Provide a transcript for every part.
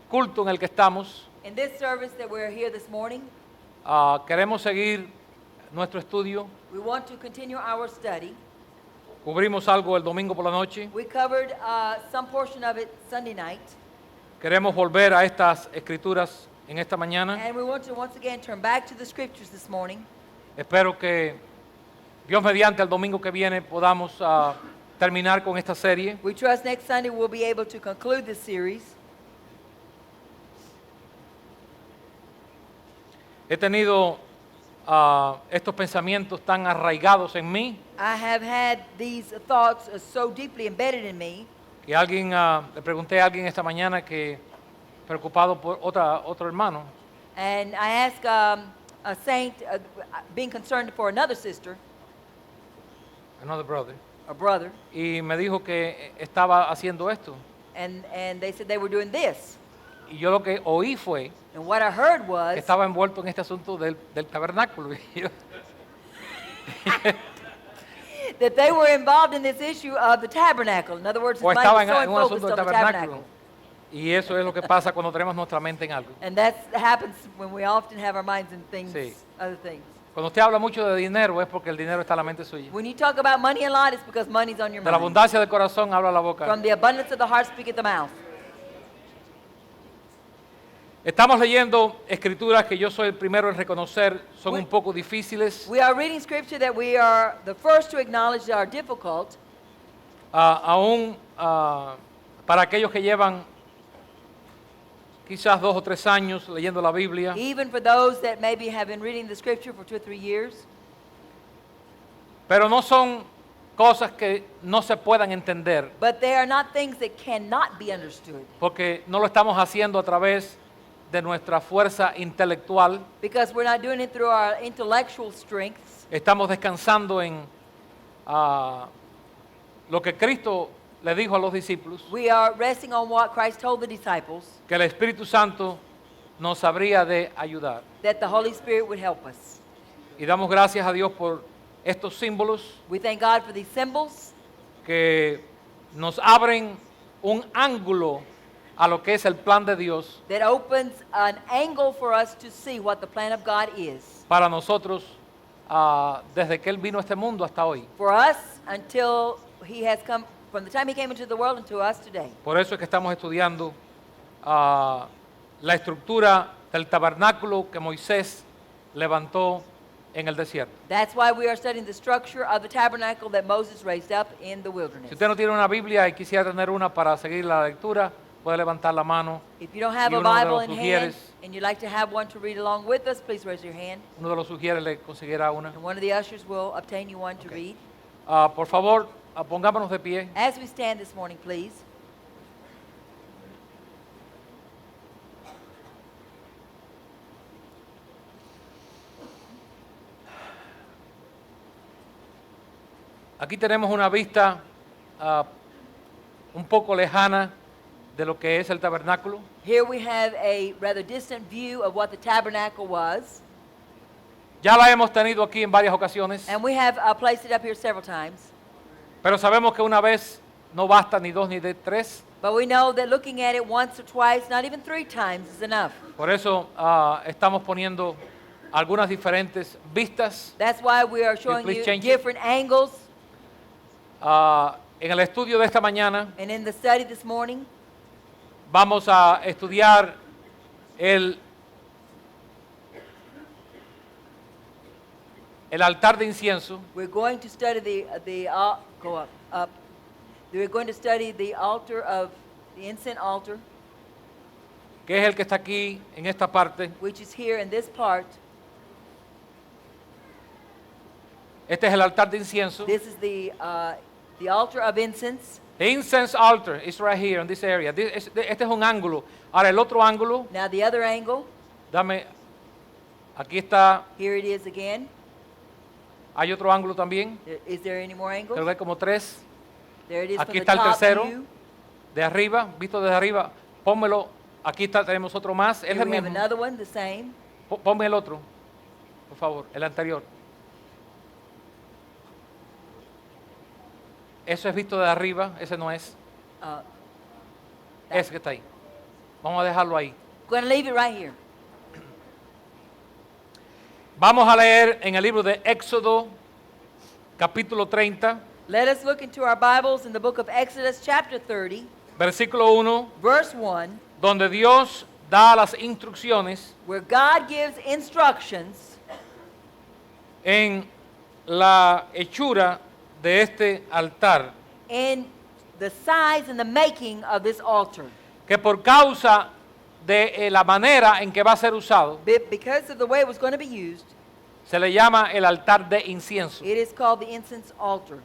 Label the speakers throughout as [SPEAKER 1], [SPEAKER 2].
[SPEAKER 1] culto en el que estamos,
[SPEAKER 2] In this service that we're here this morning,
[SPEAKER 1] queremos seguir nuestro estudio.
[SPEAKER 2] we want to continue our study.
[SPEAKER 1] Cubrimos algo el domingo por la noche.
[SPEAKER 2] We covered some portion of it Sunday night,
[SPEAKER 1] Queremos volver a estas escrituras en esta mañana.
[SPEAKER 2] and we want to once again turn back to the scriptures this morning.
[SPEAKER 1] Espero que Dios mediante el domingo que viene podamos terminar con esta serie.
[SPEAKER 2] We trust next Sunday we'll be able to conclude this series.
[SPEAKER 1] He tenido estos pensamientos tan arraigados en mí
[SPEAKER 2] I have had these thoughts so deeply embedded in me
[SPEAKER 1] que le pregunté a alguien esta mañana que preocupado por otro hermano,
[SPEAKER 2] and I asked a saint, being concerned for another sister,
[SPEAKER 1] another brother,
[SPEAKER 2] a brother,
[SPEAKER 1] y me dijo que estaba haciendo esto.
[SPEAKER 2] and they said they were doing this.
[SPEAKER 1] Y yo lo que oí fue
[SPEAKER 2] And what I heard
[SPEAKER 1] que
[SPEAKER 2] was
[SPEAKER 1] estaba envuelto en este asunto del tabernáculo. Y yo,
[SPEAKER 2] that they were involved in this issue of the tabernacle. In other words, his
[SPEAKER 1] o
[SPEAKER 2] mind
[SPEAKER 1] estaba
[SPEAKER 2] was so
[SPEAKER 1] en un asunto
[SPEAKER 2] focused
[SPEAKER 1] del
[SPEAKER 2] on the
[SPEAKER 1] tabernáculo.
[SPEAKER 2] tabernacle.
[SPEAKER 1] Y eso es lo que pasa cuando tenemos nuestra mente en algo.
[SPEAKER 2] And that happens when we often have our minds in things,
[SPEAKER 1] Sí.
[SPEAKER 2] other things.
[SPEAKER 1] Cuando usted habla mucho de dinero es porque el dinero está en la mente suya.
[SPEAKER 2] When you talk about money a lot, it's because money's on your
[SPEAKER 1] De la
[SPEAKER 2] mind.
[SPEAKER 1] abundancia del corazón habla la boca.
[SPEAKER 2] From the abundance of the heart speaketh the mouth.
[SPEAKER 1] Estamos leyendo escrituras que yo soy el primero en reconocer son
[SPEAKER 2] We-
[SPEAKER 1] un poco difíciles.
[SPEAKER 2] We are reading scripture that we are the first to acknowledge are difficult,
[SPEAKER 1] Aún para aquellos que llevan quizás 2 o 3 años leyendo la Biblia,
[SPEAKER 2] even for those that maybe have been reading the scripture for 2 or 3 years.
[SPEAKER 1] pero no son cosas que no se puedan entender,
[SPEAKER 2] But they are not things that cannot be understood
[SPEAKER 1] porque no lo estamos haciendo a través de nuestra fuerza intelectual,
[SPEAKER 2] because we're not doing it through our intellectual strengths.
[SPEAKER 1] estamos descansando en lo que Cristo le dijo a los discípulos,
[SPEAKER 2] We are resting on what Christ told the disciples,
[SPEAKER 1] que el Espíritu Santo nos habría de ayudar.
[SPEAKER 2] that the Holy Spirit would help us.
[SPEAKER 1] Y damos gracias a Dios por estos símbolos
[SPEAKER 2] We thank God for these symbols
[SPEAKER 1] que nos abren un ángulo a lo que es el plan de Dios
[SPEAKER 2] that opens an angle for us to see what the plan of God is
[SPEAKER 1] para nosotros desde que Él vino a este mundo hasta hoy.
[SPEAKER 2] for us until He has come, from the time He came into the world and to us today.
[SPEAKER 1] Por eso es que estamos estudiando la estructura del tabernáculo que Moisés levantó en el desierto.
[SPEAKER 2] That's why we are studying the structure of the tabernacle that Moses raised up in the wilderness.
[SPEAKER 1] Si usted no tiene una Biblia y quisiera tener una para seguir la lectura, puede levantar la mano.
[SPEAKER 2] If you don't have
[SPEAKER 1] Y
[SPEAKER 2] a
[SPEAKER 1] uno de
[SPEAKER 2] Bible
[SPEAKER 1] los
[SPEAKER 2] in hand
[SPEAKER 1] sugieres-
[SPEAKER 2] and you'd like to have one to read along with us, please raise your hand.
[SPEAKER 1] Uno de los sugieres le conseguirá una.
[SPEAKER 2] And one of the ushers will obtain you one to
[SPEAKER 1] Okay.
[SPEAKER 2] read.
[SPEAKER 1] Por favor, pongámonos de pie.
[SPEAKER 2] As we stand this morning, please.
[SPEAKER 1] Aquí tenemos una vista un poco lejana de lo que es el tabernáculo.
[SPEAKER 2] Here we have a rather distant view of what the tabernacle was.
[SPEAKER 1] Ya la hemos tenido aquí en varias ocasiones,
[SPEAKER 2] And we have placed it up here several times.
[SPEAKER 1] pero sabemos que una vez no basta ni 2 ni de 3.
[SPEAKER 2] But we know that looking at it once or twice, not even 3 times, is enough.
[SPEAKER 1] Por eso estamos poniendo algunas diferentes vistas.
[SPEAKER 2] That's why we are showing
[SPEAKER 1] please
[SPEAKER 2] you
[SPEAKER 1] change it?
[SPEAKER 2] different angles.
[SPEAKER 1] En el estudio de esta mañana
[SPEAKER 2] And in the study this morning,
[SPEAKER 1] vamos a estudiar el altar de incienso,
[SPEAKER 2] we're going to study go up. We're going to study the altar of the incense altar,
[SPEAKER 1] que es el que está aquí en esta parte.
[SPEAKER 2] which is here in this part.
[SPEAKER 1] Este es el altar de incienso.
[SPEAKER 2] This is the altar of incense.
[SPEAKER 1] The incense altar is right here in this area. Este es un ángulo. Ahora el otro ángulo,
[SPEAKER 2] Now the other angle,
[SPEAKER 1] aquí está,
[SPEAKER 2] here it is again.
[SPEAKER 1] hay otro ángulo también.
[SPEAKER 2] Is there any more
[SPEAKER 1] Creo que
[SPEAKER 2] angles?
[SPEAKER 1] hay como 3.
[SPEAKER 2] There it is
[SPEAKER 1] Aquí
[SPEAKER 2] from the
[SPEAKER 1] está el
[SPEAKER 2] top
[SPEAKER 1] tercero.
[SPEAKER 2] view.
[SPEAKER 1] De arriba, visto desde arriba, pónmelo. Aquí está, tenemos otro más. Es
[SPEAKER 2] Here
[SPEAKER 1] el
[SPEAKER 2] we have
[SPEAKER 1] mismo.
[SPEAKER 2] another one, the same.
[SPEAKER 1] Ponme el otro, por favor, el anterior. Eso es visto de arriba, ese no es.
[SPEAKER 2] That-
[SPEAKER 1] Ese que está ahí. Vamos a dejarlo ahí.
[SPEAKER 2] We're going to leave it right here.
[SPEAKER 1] Vamos a leer en el libro de Éxodo, capítulo 30,
[SPEAKER 2] Let us look into our Bibles in the book of Exodus, chapter 30,
[SPEAKER 1] versículo 1,
[SPEAKER 2] verse 1,
[SPEAKER 1] donde Dios da las instrucciones
[SPEAKER 2] where God gives instructions
[SPEAKER 1] en la hechura de este altar,
[SPEAKER 2] in the size and the making of this altar.
[SPEAKER 1] que por causa de la manera en que va a ser usado,
[SPEAKER 2] Because of the way it was going to be used,
[SPEAKER 1] se le llama el altar de incienso.
[SPEAKER 2] it is called the incense altar.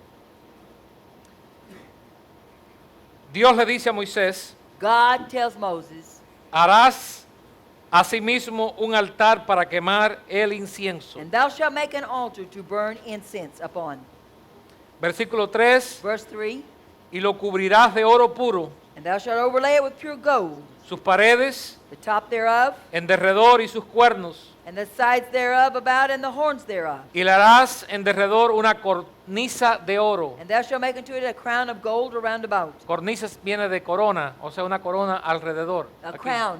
[SPEAKER 1] Dios le dice a Moisés,
[SPEAKER 2] God tells Moses,
[SPEAKER 1] harás asimismo un altar para quemar el incienso.
[SPEAKER 2] and thou shalt make an altar to burn incense upon.
[SPEAKER 1] Versículo 3,
[SPEAKER 2] Verse 3,
[SPEAKER 1] y lo cubrirás de oro puro,
[SPEAKER 2] and thou shalt overlay it with pure gold,
[SPEAKER 1] sus paredes,
[SPEAKER 2] the top thereof,
[SPEAKER 1] en derredor y sus cuernos,
[SPEAKER 2] and the sides thereof about, and the horns thereof.
[SPEAKER 1] y le harás en derredor una cornisa de oro.
[SPEAKER 2] And thou shalt make unto it a crown of gold around about,
[SPEAKER 1] Cornisa viene de corona, o sea, una corona alrededor.
[SPEAKER 2] a
[SPEAKER 1] Aquí.
[SPEAKER 2] crown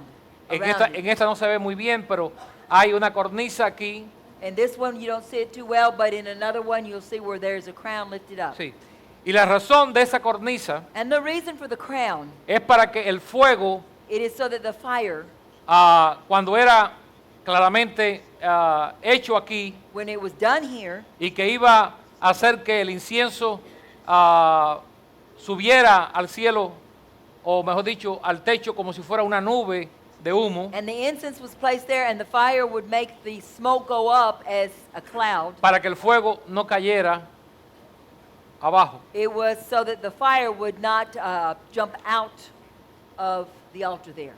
[SPEAKER 1] En
[SPEAKER 2] around
[SPEAKER 1] en
[SPEAKER 2] it.
[SPEAKER 1] esta no se ve muy bien, pero hay una cornisa aquí.
[SPEAKER 2] And this one you don't see it too well, but in another one you'll see where there's a crown lifted up.
[SPEAKER 1] Sí. Y la razón de esa cornisa
[SPEAKER 2] And the reason for the crown,
[SPEAKER 1] es para que el fuego,
[SPEAKER 2] it is so that the fire,
[SPEAKER 1] cuando era claramente hecho aquí,
[SPEAKER 2] when it was done here,
[SPEAKER 1] y que iba a hacer que el incienso subiera al cielo, o mejor dicho, al techo como si fuera una nube de humo,
[SPEAKER 2] and the incense was placed there, and the fire would make the smoke go up as a cloud.
[SPEAKER 1] para que el fuego no cayera abajo.
[SPEAKER 2] It was so that the fire would not jump out of the altar there.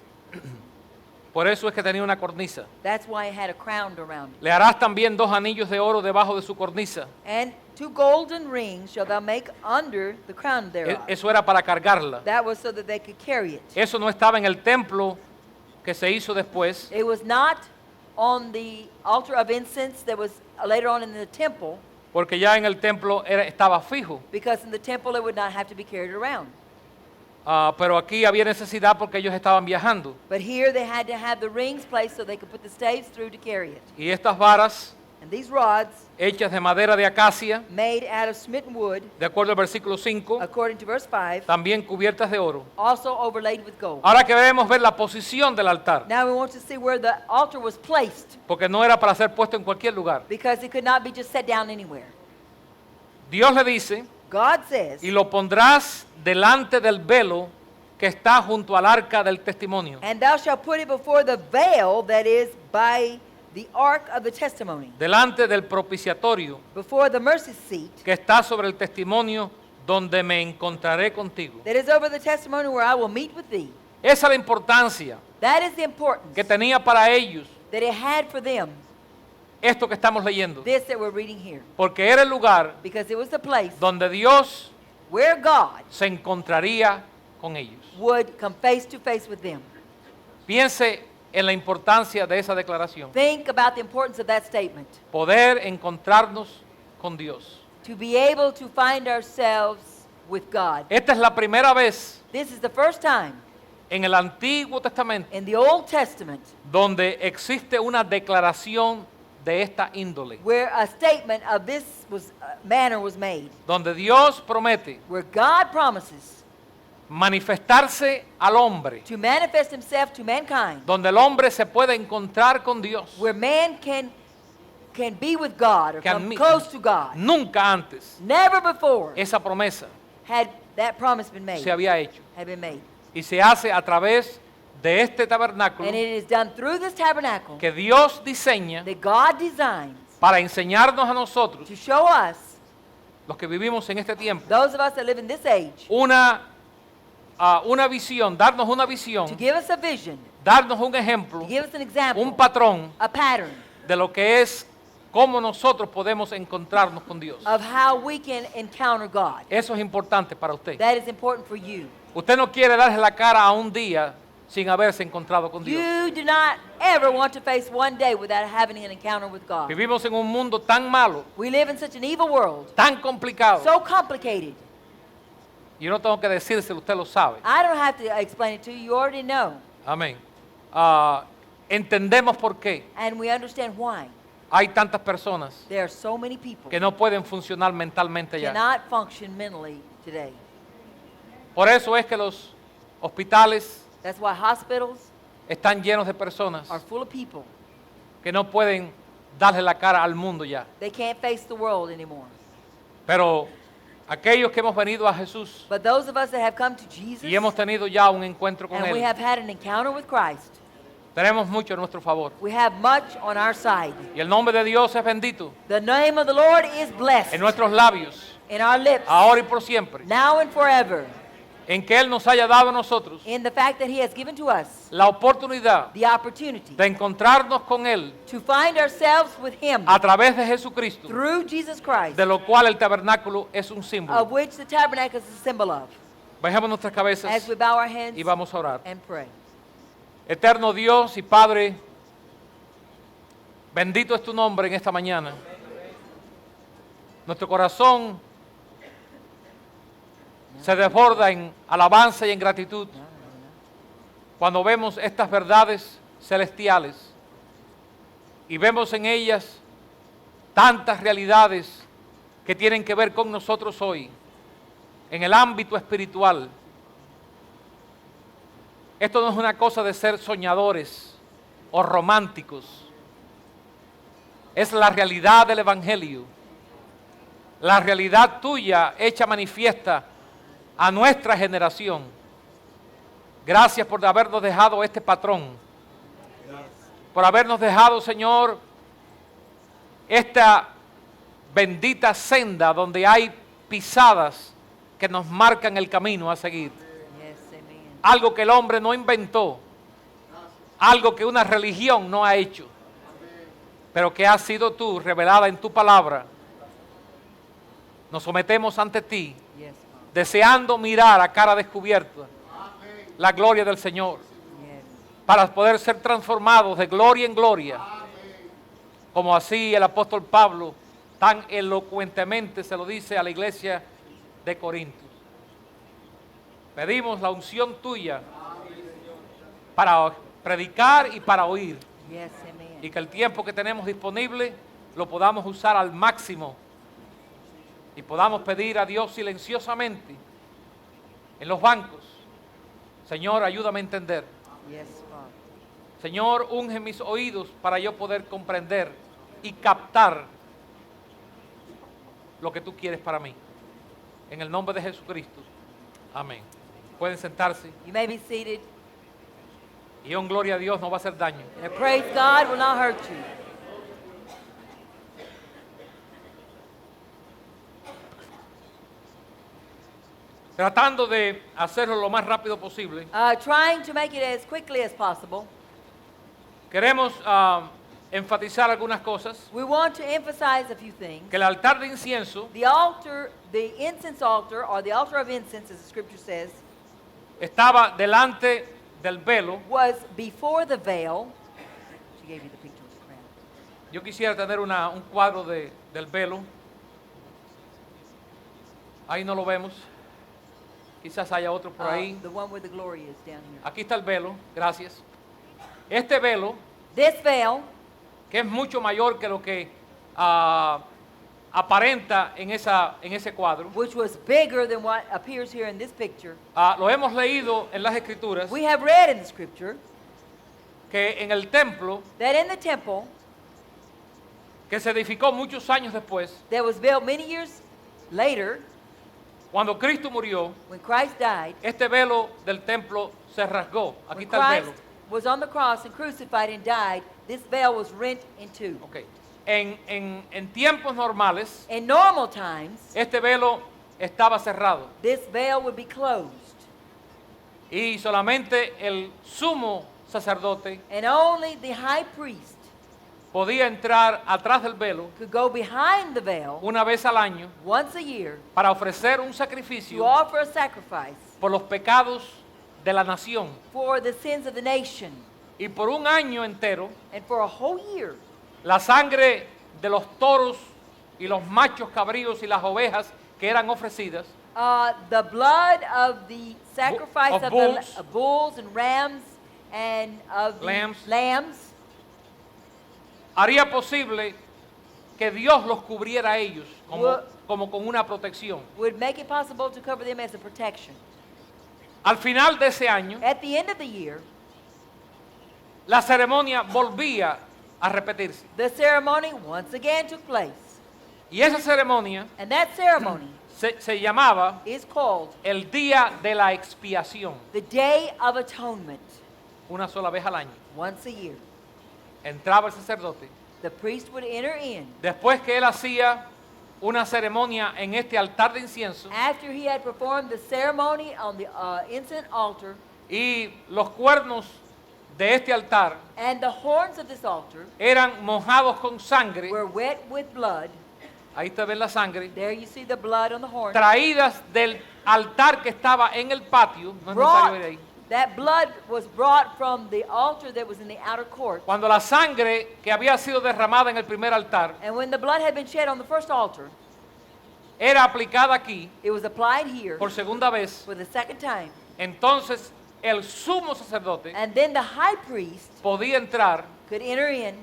[SPEAKER 1] Por eso es que tenía una cornisa.
[SPEAKER 2] That's why it had a crown around it.
[SPEAKER 1] Le harás también 2 anillos de oro debajo de su cornisa.
[SPEAKER 2] And 2 golden rings shall thou make under the crown thereof.
[SPEAKER 1] Eso era para cargarla.
[SPEAKER 2] That was so that they could carry it.
[SPEAKER 1] Eso no estaba en el templo que se hizo después,
[SPEAKER 2] It was not on the altar of incense that was later on in the temple,
[SPEAKER 1] porque ya en el templo estaba fijo.
[SPEAKER 2] because in the temple it would not have to be carried around.
[SPEAKER 1] Pero aquí había necesidad porque ellos estaban viajando.
[SPEAKER 2] But here they had to have the rings placed so they could put the staves through to carry it.
[SPEAKER 1] Y estas varas
[SPEAKER 2] And these rods,
[SPEAKER 1] hechas de madera de acacia,
[SPEAKER 2] made out of smitten wood,
[SPEAKER 1] de acuerdo al versículo 5,
[SPEAKER 2] according to verse 5,
[SPEAKER 1] también cubiertas de oro.
[SPEAKER 2] also overlaid with gold.
[SPEAKER 1] Ahora queremos ver la posición del altar,
[SPEAKER 2] Now we want to see where the altar was placed,
[SPEAKER 1] porque no era para ser puesto en cualquier lugar.
[SPEAKER 2] because it could not be just set down anywhere.
[SPEAKER 1] Dios le dice,
[SPEAKER 2] God says,
[SPEAKER 1] y lo pondrás delante del velo que está junto al arca del testimonio.
[SPEAKER 2] and thou shalt put it before the veil that is by the ark of the testimony,
[SPEAKER 1] Delante del propiciatorio
[SPEAKER 2] before the mercy seat
[SPEAKER 1] que está sobre el testimonio donde me encontraré contigo.
[SPEAKER 2] that is over the testimony where I will meet with thee.
[SPEAKER 1] Esa es la importancia
[SPEAKER 2] That is the importance
[SPEAKER 1] que tenía para ellos
[SPEAKER 2] that it had for them,
[SPEAKER 1] esto que estamos leyendo,
[SPEAKER 2] this that we're reading here,
[SPEAKER 1] porque era el lugar
[SPEAKER 2] because it was the place
[SPEAKER 1] donde Dios
[SPEAKER 2] where God
[SPEAKER 1] se encontraría con ellos.
[SPEAKER 2] would come face to face with them.
[SPEAKER 1] Piense en la importancia de esa declaración.
[SPEAKER 2] Think about the importance of that statement.
[SPEAKER 1] Poder encontrarnos con Dios.
[SPEAKER 2] To be able to find ourselves with God.
[SPEAKER 1] Esta es la primera vez
[SPEAKER 2] This is the first time
[SPEAKER 1] en el Antiguo Testamento
[SPEAKER 2] in the Old Testament
[SPEAKER 1] donde existe una declaración de esta índole,
[SPEAKER 2] where a statement of this manner was made,
[SPEAKER 1] donde Dios promete
[SPEAKER 2] where God promises
[SPEAKER 1] manifestarse al hombre,
[SPEAKER 2] to manifest himself to mankind,
[SPEAKER 1] donde el hombre se puede encontrar con Dios.
[SPEAKER 2] where man can be with God or
[SPEAKER 1] Can
[SPEAKER 2] come
[SPEAKER 1] meet-
[SPEAKER 2] close to God.
[SPEAKER 1] Nunca antes
[SPEAKER 2] Never before
[SPEAKER 1] esa promesa
[SPEAKER 2] had that promise been made,
[SPEAKER 1] se había hecho
[SPEAKER 2] had been made.
[SPEAKER 1] y se hace a través de este tabernáculo
[SPEAKER 2] And it is done through this tabernacle
[SPEAKER 1] que Dios diseña
[SPEAKER 2] that God designs
[SPEAKER 1] para enseñarnos a nosotros,
[SPEAKER 2] to show us,
[SPEAKER 1] los que vivimos en este tiempo,
[SPEAKER 2] those of us that live in this age,
[SPEAKER 1] una visión, darnos una visión,
[SPEAKER 2] to give us a vision,
[SPEAKER 1] darnos un ejemplo,
[SPEAKER 2] to give us an example,
[SPEAKER 1] un patrón
[SPEAKER 2] a pattern
[SPEAKER 1] de lo que es cómo nosotros podemos encontrarnos con Dios.
[SPEAKER 2] of how we can encounter God.
[SPEAKER 1] Eso es importante para usted.
[SPEAKER 2] That is important for you.
[SPEAKER 1] Usted no quiere darle la cara a un día sin haberse encontrado con Dios.
[SPEAKER 2] You do not ever want to face one day without having an encounter with God.
[SPEAKER 1] Vivimos en un mundo tan malo,
[SPEAKER 2] We live in such an evil world,
[SPEAKER 1] tan complicado.
[SPEAKER 2] so complicated.
[SPEAKER 1] Yo no tengo que decírselo, usted lo sabe.
[SPEAKER 2] I don't have to explain it to you, you already know.
[SPEAKER 1] Amén. Entendemos por qué
[SPEAKER 2] And we understand why.
[SPEAKER 1] hay tantas personas
[SPEAKER 2] There are so many people
[SPEAKER 1] que no pueden funcionar mentalmente ya.
[SPEAKER 2] cannot function mentally today.
[SPEAKER 1] Por eso es que los hospitales
[SPEAKER 2] That's why hospitals
[SPEAKER 1] están llenos de personas
[SPEAKER 2] are full of people.
[SPEAKER 1] que no pueden darle la cara al mundo ya.
[SPEAKER 2] They can't face the world anymore.
[SPEAKER 1] Pero aquellos que hemos venido a Jesús
[SPEAKER 2] But those of us that have come to Jesus
[SPEAKER 1] y hemos tenido ya un encuentro con
[SPEAKER 2] and we
[SPEAKER 1] Él,
[SPEAKER 2] have had an encounter with Christ,
[SPEAKER 1] tenemos mucho a nuestro favor.
[SPEAKER 2] we have much on our side.
[SPEAKER 1] Y el nombre de Dios es bendito
[SPEAKER 2] The name of the Lord is blessed
[SPEAKER 1] en nuestros labios,
[SPEAKER 2] in our lips,
[SPEAKER 1] ahora y por siempre.
[SPEAKER 2] now and forever,
[SPEAKER 1] En que Él nos haya dado a nosotros
[SPEAKER 2] in the fact that He has given to us
[SPEAKER 1] la oportunidad
[SPEAKER 2] the opportunity
[SPEAKER 1] de encontrarnos con Él
[SPEAKER 2] to find ourselves with Him
[SPEAKER 1] a través de Jesucristo,
[SPEAKER 2] through Jesus Christ,
[SPEAKER 1] de lo cual el tabernáculo es un
[SPEAKER 2] of
[SPEAKER 1] símbolo.
[SPEAKER 2] which the tabernacle is a symbol of.
[SPEAKER 1] Bajemos nuestras
[SPEAKER 2] As
[SPEAKER 1] cabezas
[SPEAKER 2] we bow our heads
[SPEAKER 1] y vamos a orar.
[SPEAKER 2] and pray.
[SPEAKER 1] Eterno Dios y Padre, bendito es tu nombre en esta mañana. Nuestro corazón se desborda en alabanza y en gratitud cuando vemos estas verdades celestiales y vemos en ellas tantas realidades que tienen que ver con nosotros hoy, en el ámbito espiritual. Esto no es una cosa de ser soñadores o románticos. Es la realidad del Evangelio. La realidad tuya hecha manifiesta a nuestra generación. Gracias por habernos dejado este patrón. Por habernos dejado, Señor, esta bendita senda donde hay pisadas que nos marcan el camino a seguir.
[SPEAKER 2] Yes, amen.
[SPEAKER 1] Algo que el hombre no inventó, algo que una religión no ha hecho, pero que has sido tú revelada en tu palabra. Nos sometemos ante ti,
[SPEAKER 2] Yes, Father.
[SPEAKER 1] deseando mirar a cara descubierta la gloria del Señor,
[SPEAKER 2] Yes.
[SPEAKER 1] para poder ser transformados de gloria en gloria, como así el apóstol Pablo tan elocuentemente se lo dice a la iglesia de Corintios. Pedimos la unción tuya para predicar y para oír,
[SPEAKER 2] Yes, amen.
[SPEAKER 1] y que el tiempo que tenemos disponible lo podamos usar al máximo y podamos pedir a Dios silenciosamente en los bancos: Señor, ayúdame a entender.
[SPEAKER 2] Yes, Father.
[SPEAKER 1] Señor, unge mis oídos para yo poder comprender y captar lo que tú quieres para mí. En el nombre de Jesucristo. Amén. Pueden sentarse.
[SPEAKER 2] You may be seated.
[SPEAKER 1] Y en gloria a Dios no va a hacer daño.
[SPEAKER 2] And praise God will not hurt you.
[SPEAKER 1] Tratando de hacerlo lo más rápido posible,
[SPEAKER 2] Trying to make it as quickly as possible,
[SPEAKER 1] queremos enfatizar algunas cosas.
[SPEAKER 2] we want to emphasize a few things.
[SPEAKER 1] Que el altar de incienso
[SPEAKER 2] The altar, the incense altar, or the altar of incense, as the scripture says,
[SPEAKER 1] estaba delante del velo.
[SPEAKER 2] was before the veil. She gave you the picture of the crown.
[SPEAKER 1] Yo quisiera tener un cuadro del velo. Ahí no lo vemos. Quizás haya otro por ahí.
[SPEAKER 2] The one where the glory is down here.
[SPEAKER 1] Aquí está el velo, gracias. Este velo,
[SPEAKER 2] This veil,
[SPEAKER 1] que es mucho mayor que lo que aparenta en ese cuadro,
[SPEAKER 2] which was bigger than what appears here in this picture,
[SPEAKER 1] lo hemos leído en las Escrituras,
[SPEAKER 2] we have read in the scripture
[SPEAKER 1] que en el templo,
[SPEAKER 2] that in the temple
[SPEAKER 1] que se edificó muchos años después,
[SPEAKER 2] that was built many years later,
[SPEAKER 1] cuando Cristo murió,
[SPEAKER 2] when Christ died,
[SPEAKER 1] este velo del templo se rasgó. Aquí
[SPEAKER 2] when
[SPEAKER 1] está el
[SPEAKER 2] Christ
[SPEAKER 1] velo.
[SPEAKER 2] was on the cross and crucified and died, this veil was rent in two.
[SPEAKER 1] Okay. En tiempos normales,
[SPEAKER 2] In normal times,
[SPEAKER 1] este velo estaba cerrado
[SPEAKER 2] this veil would be closed,
[SPEAKER 1] y solamente el sumo sacerdote
[SPEAKER 2] and only the high priest
[SPEAKER 1] podía entrar atrás del velo
[SPEAKER 2] could go behind the veil
[SPEAKER 1] una vez al año
[SPEAKER 2] once a year
[SPEAKER 1] para ofrecer un
[SPEAKER 2] to
[SPEAKER 1] sacrificio
[SPEAKER 2] offer a sacrifice
[SPEAKER 1] por los pecados de la nación.
[SPEAKER 2] for the sins of the nation.
[SPEAKER 1] Y por un año entero,
[SPEAKER 2] And for a whole year,
[SPEAKER 1] la sangre de los toros y los machos cabríos y las ovejas que eran ofrecidas
[SPEAKER 2] the blood of the sacrifice
[SPEAKER 1] of
[SPEAKER 2] of
[SPEAKER 1] bulls.
[SPEAKER 2] the bulls and rams and of the
[SPEAKER 1] lambs, haría posible que Dios los cubriera a ellos como con una protección.
[SPEAKER 2] would make it possible to cover them as a protection.
[SPEAKER 1] Al final de ese año,
[SPEAKER 2] At the end of the year,
[SPEAKER 1] la ceremonia volvía a repetirse.
[SPEAKER 2] the ceremony once again took place.
[SPEAKER 1] Y esa ceremonia
[SPEAKER 2] And that ceremony
[SPEAKER 1] se llamaba
[SPEAKER 2] is called
[SPEAKER 1] el Día de la Expiación.
[SPEAKER 2] the Day of Atonement.
[SPEAKER 1] Una sola vez al año.
[SPEAKER 2] Once a year,
[SPEAKER 1] Entraba el sacerdote.
[SPEAKER 2] the priest would enter in
[SPEAKER 1] Después que él hacía una ceremonia en este altar de incienso
[SPEAKER 2] after he had performed the ceremony on the incense altar,
[SPEAKER 1] y los cuernos de este altar
[SPEAKER 2] and the horns of this altar
[SPEAKER 1] eran mojados con sangre.
[SPEAKER 2] were wet with blood.
[SPEAKER 1] Ahí te ven la sangre.
[SPEAKER 2] There you see the blood on the horn.
[SPEAKER 1] Traídas del altar que estaba en el patio. No es necesario ir ahí.
[SPEAKER 2] That blood was brought from the altar that was in the outer court.
[SPEAKER 1] Cuando la sangre que había sido derramada en el primer altar
[SPEAKER 2] And when the blood had been shed on the first altar,
[SPEAKER 1] era aplicada aquí
[SPEAKER 2] it was applied here
[SPEAKER 1] por segunda vez,
[SPEAKER 2] for the second time.
[SPEAKER 1] entonces el sumo sacerdote
[SPEAKER 2] And then the high priest
[SPEAKER 1] podía entrar
[SPEAKER 2] could enter in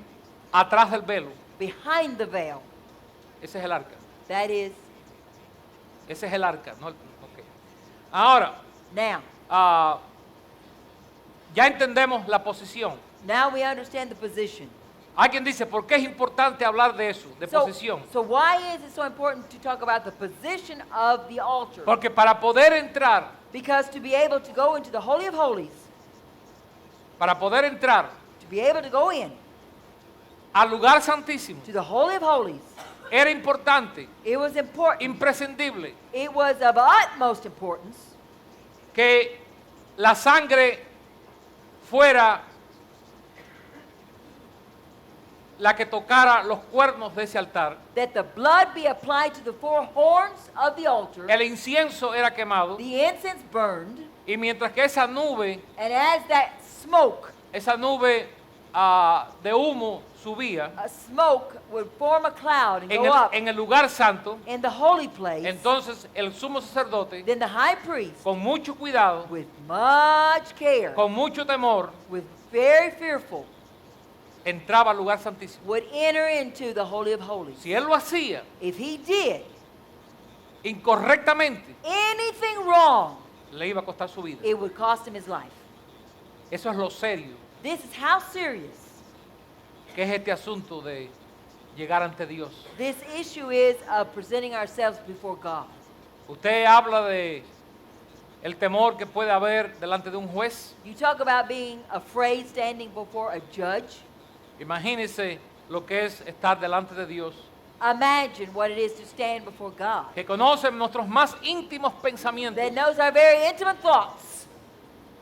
[SPEAKER 1] atrás del velo.
[SPEAKER 2] behind the veil.
[SPEAKER 1] Ese es el arca.
[SPEAKER 2] That is,
[SPEAKER 1] Ese es el arca. ¿No? Ok. Ahora,
[SPEAKER 2] now
[SPEAKER 1] ya entendemos la posición.
[SPEAKER 2] we understand the position.
[SPEAKER 1] Alguien dice, ¿por qué es importante hablar de eso, de posición?
[SPEAKER 2] So why is it so important to talk about the position of the altar?
[SPEAKER 1] Porque para poder entrar,
[SPEAKER 2] Because to be able to go into the Holy of Holies,
[SPEAKER 1] para poder entrar
[SPEAKER 2] to be able to go in
[SPEAKER 1] al lugar santísimo,
[SPEAKER 2] to the Holy of Holies,
[SPEAKER 1] era importante,
[SPEAKER 2] it was important.
[SPEAKER 1] imprescindible,
[SPEAKER 2] It was of utmost importance
[SPEAKER 1] que la sangre fuera la que tocara los cuernos de ese altar.
[SPEAKER 2] that the blood be applied to the four horns of the altar,
[SPEAKER 1] El incienso era quemado
[SPEAKER 2] the incense burned,
[SPEAKER 1] y mientras que esa nube
[SPEAKER 2] smoke,
[SPEAKER 1] de humo subía
[SPEAKER 2] a smoke would form a cloud and
[SPEAKER 1] en
[SPEAKER 2] go up
[SPEAKER 1] en el lugar santo,
[SPEAKER 2] in the holy place,
[SPEAKER 1] entonces el sumo sacerdote,
[SPEAKER 2] then the high priest,
[SPEAKER 1] con mucho cuidado,
[SPEAKER 2] with much care,
[SPEAKER 1] con mucho temor,
[SPEAKER 2] with very fearful,
[SPEAKER 1] entraba al lugar santísimo.
[SPEAKER 2] would enter into the Holy of Holies.
[SPEAKER 1] Si él lo hacía
[SPEAKER 2] If he did
[SPEAKER 1] incorrectamente,
[SPEAKER 2] anything wrong,
[SPEAKER 1] le iba a costar su vida.
[SPEAKER 2] it would cost him his life.
[SPEAKER 1] Eso es lo serio
[SPEAKER 2] This is how serious
[SPEAKER 1] que es este asunto de llegar ante Dios.
[SPEAKER 2] this issue is of presenting ourselves before God.
[SPEAKER 1] Usted habla de el temor que puede haber delante de un juez.
[SPEAKER 2] You talk about being afraid standing before a judge.
[SPEAKER 1] Imagínese lo que es estar delante de Dios,
[SPEAKER 2] Imagine what it is to stand before God,
[SPEAKER 1] que conoce nuestros más íntimos pensamientos,
[SPEAKER 2] that knows our very intimate thoughts,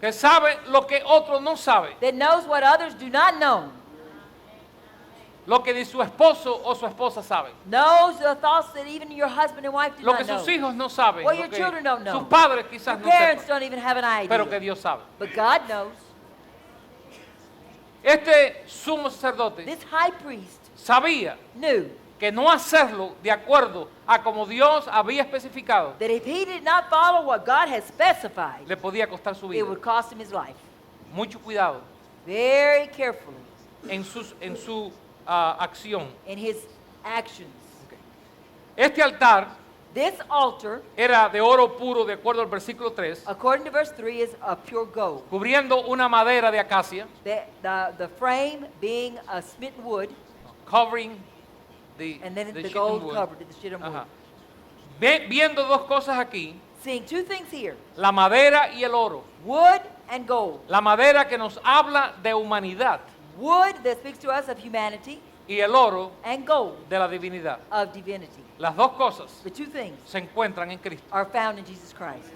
[SPEAKER 1] que sabe lo que otro no sabe,
[SPEAKER 2] that knows what others do not know,
[SPEAKER 1] lo que ni su esposo o su esposa sabe,
[SPEAKER 2] knows the thoughts that even your husband and wife do
[SPEAKER 1] lo
[SPEAKER 2] not
[SPEAKER 1] que
[SPEAKER 2] know.
[SPEAKER 1] sus hijos no saben,
[SPEAKER 2] What
[SPEAKER 1] lo
[SPEAKER 2] your
[SPEAKER 1] que
[SPEAKER 2] children don't know.
[SPEAKER 1] sus padres quizás
[SPEAKER 2] Your
[SPEAKER 1] no
[SPEAKER 2] parents
[SPEAKER 1] sepan,
[SPEAKER 2] don't even have an idea.
[SPEAKER 1] pero que Dios sabe.
[SPEAKER 2] But God knows.
[SPEAKER 1] Este sumo sacerdote
[SPEAKER 2] This high priest
[SPEAKER 1] sabía
[SPEAKER 2] knew
[SPEAKER 1] que no hacerlo de acuerdo a como Dios había especificado
[SPEAKER 2] that if he did not follow what God has specified,
[SPEAKER 1] le podía costar su
[SPEAKER 2] it
[SPEAKER 1] vida.
[SPEAKER 2] would cost him his life.
[SPEAKER 1] Mucho cuidado
[SPEAKER 2] Very carefully
[SPEAKER 1] en su acción.
[SPEAKER 2] in his actions.
[SPEAKER 1] Este altar
[SPEAKER 2] This altar,
[SPEAKER 1] era de oro puro, de acuerdo al versículo 3,
[SPEAKER 2] according to verse 3, is of pure gold.
[SPEAKER 1] cubriendo una madera de acacia,
[SPEAKER 2] The frame being a smitten wood,
[SPEAKER 1] covering the
[SPEAKER 2] and then the
[SPEAKER 1] shittim
[SPEAKER 2] gold
[SPEAKER 1] wood.
[SPEAKER 2] covered, the shittim wood.
[SPEAKER 1] Ajá. Viendo dos cosas aquí,
[SPEAKER 2] Seeing two things here,
[SPEAKER 1] la madera y el oro.
[SPEAKER 2] wood and gold.
[SPEAKER 1] La madera que nos habla de humanidad
[SPEAKER 2] Wood that speaks to us of humanity,
[SPEAKER 1] y el oro
[SPEAKER 2] and gold
[SPEAKER 1] de la divinidad.
[SPEAKER 2] of divinity.
[SPEAKER 1] Las dos cosas
[SPEAKER 2] The two things
[SPEAKER 1] se encuentran en Cristo.
[SPEAKER 2] are found in Jesus Christ.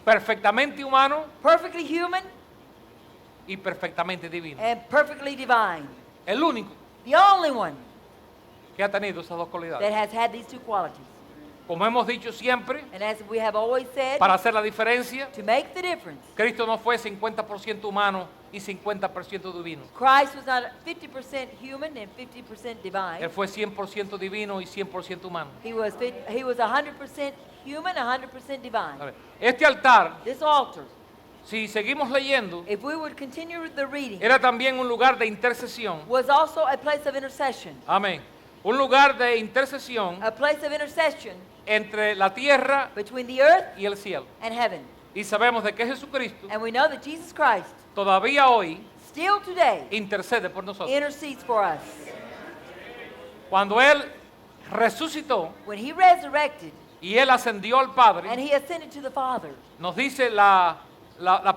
[SPEAKER 1] Perfectamente humano
[SPEAKER 2] Perfectly human
[SPEAKER 1] y perfectamente divino.
[SPEAKER 2] and perfectly divine.
[SPEAKER 1] El único
[SPEAKER 2] The only one
[SPEAKER 1] que ha tenido esas dos
[SPEAKER 2] that
[SPEAKER 1] cualidades.
[SPEAKER 2] has had these two qualities.
[SPEAKER 1] Como hemos dicho siempre,
[SPEAKER 2] And as we have always said,
[SPEAKER 1] para hacer la diferencia,
[SPEAKER 2] to make the difference,
[SPEAKER 1] Cristo no fue 50% humano y 50% divino.
[SPEAKER 2] Christ was not 50% human and 50% divine.
[SPEAKER 1] Él fue 100% divino y 100% humano.
[SPEAKER 2] He was 100% human, 100%
[SPEAKER 1] A
[SPEAKER 2] divine.
[SPEAKER 1] ver, este altar
[SPEAKER 2] This altar
[SPEAKER 1] si seguimos leyendo,
[SPEAKER 2] if we would continue the reading,
[SPEAKER 1] era también un lugar de intercesión.
[SPEAKER 2] was also a place of intercession.
[SPEAKER 1] Amén. Un lugar de intercesión
[SPEAKER 2] A place of intercession
[SPEAKER 1] entre la tierra
[SPEAKER 2] between the earth
[SPEAKER 1] y el cielo.
[SPEAKER 2] and heaven.
[SPEAKER 1] Y sabemos de que Jesucristo
[SPEAKER 2] And we know that Jesus Christ,
[SPEAKER 1] todavía hoy
[SPEAKER 2] still today,
[SPEAKER 1] intercede por nosotros.
[SPEAKER 2] intercedes for us.
[SPEAKER 1] Cuando Él resucitó
[SPEAKER 2] When he resurrected
[SPEAKER 1] y Él ascendió al
[SPEAKER 2] and
[SPEAKER 1] Padre,
[SPEAKER 2] he ascended to the Father,
[SPEAKER 1] nos dice la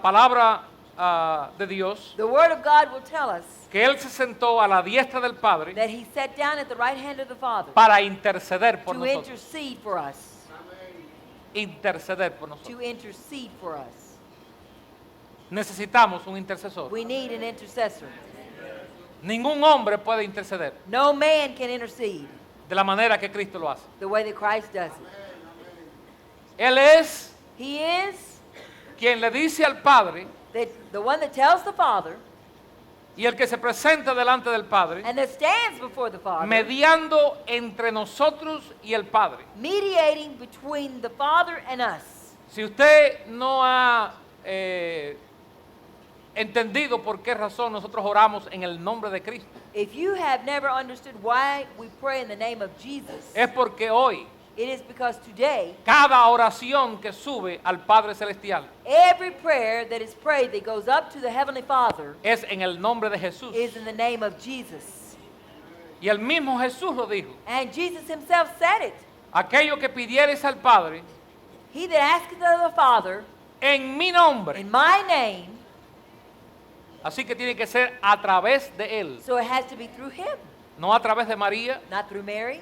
[SPEAKER 1] palabra de Dios
[SPEAKER 2] the Word of God will tell us
[SPEAKER 1] que Él se sentó a la diestra del Padre
[SPEAKER 2] that he sat down at the right hand of the Father
[SPEAKER 1] para interceder por
[SPEAKER 2] to
[SPEAKER 1] nosotros.
[SPEAKER 2] intercede for us.
[SPEAKER 1] Interceder por nosotros.
[SPEAKER 2] To intercede for us.
[SPEAKER 1] Necesitamos un intercesor.
[SPEAKER 2] We need an intercessor.
[SPEAKER 1] Ningún hombre puede interceder
[SPEAKER 2] No man can intercede
[SPEAKER 1] de la manera que Cristo lo hace.
[SPEAKER 2] the way that Christ does it.
[SPEAKER 1] Él es
[SPEAKER 2] He is
[SPEAKER 1] quien le dice al Padre
[SPEAKER 2] the one that tells the Father
[SPEAKER 1] y el que se presenta delante del Padre,
[SPEAKER 2] and that stands before the Father,
[SPEAKER 1] mediando entre nosotros y el Padre.
[SPEAKER 2] mediating between the Father and us.
[SPEAKER 1] Si usted no ha entendido por qué razón nosotros oramos en el nombre de Cristo,
[SPEAKER 2] If you have never understood why we pray in the name of Jesus,
[SPEAKER 1] es porque hoy
[SPEAKER 2] it is because today,
[SPEAKER 1] cada oración que sube al Padre Celestial
[SPEAKER 2] every prayer that is prayed that goes up to the Heavenly Father
[SPEAKER 1] es en el nombre de Jesús.
[SPEAKER 2] is in the name of Jesus.
[SPEAKER 1] Y el mismo Jesús lo dijo.
[SPEAKER 2] And Jesus himself said it.
[SPEAKER 1] Aquello que pidieres al Padre
[SPEAKER 2] He that asketh of the Father
[SPEAKER 1] en mi nombre.
[SPEAKER 2] in my name,
[SPEAKER 1] Así que tiene que ser a través de Él.
[SPEAKER 2] so it has to be through him,
[SPEAKER 1] No a través de María,
[SPEAKER 2] not through Mary,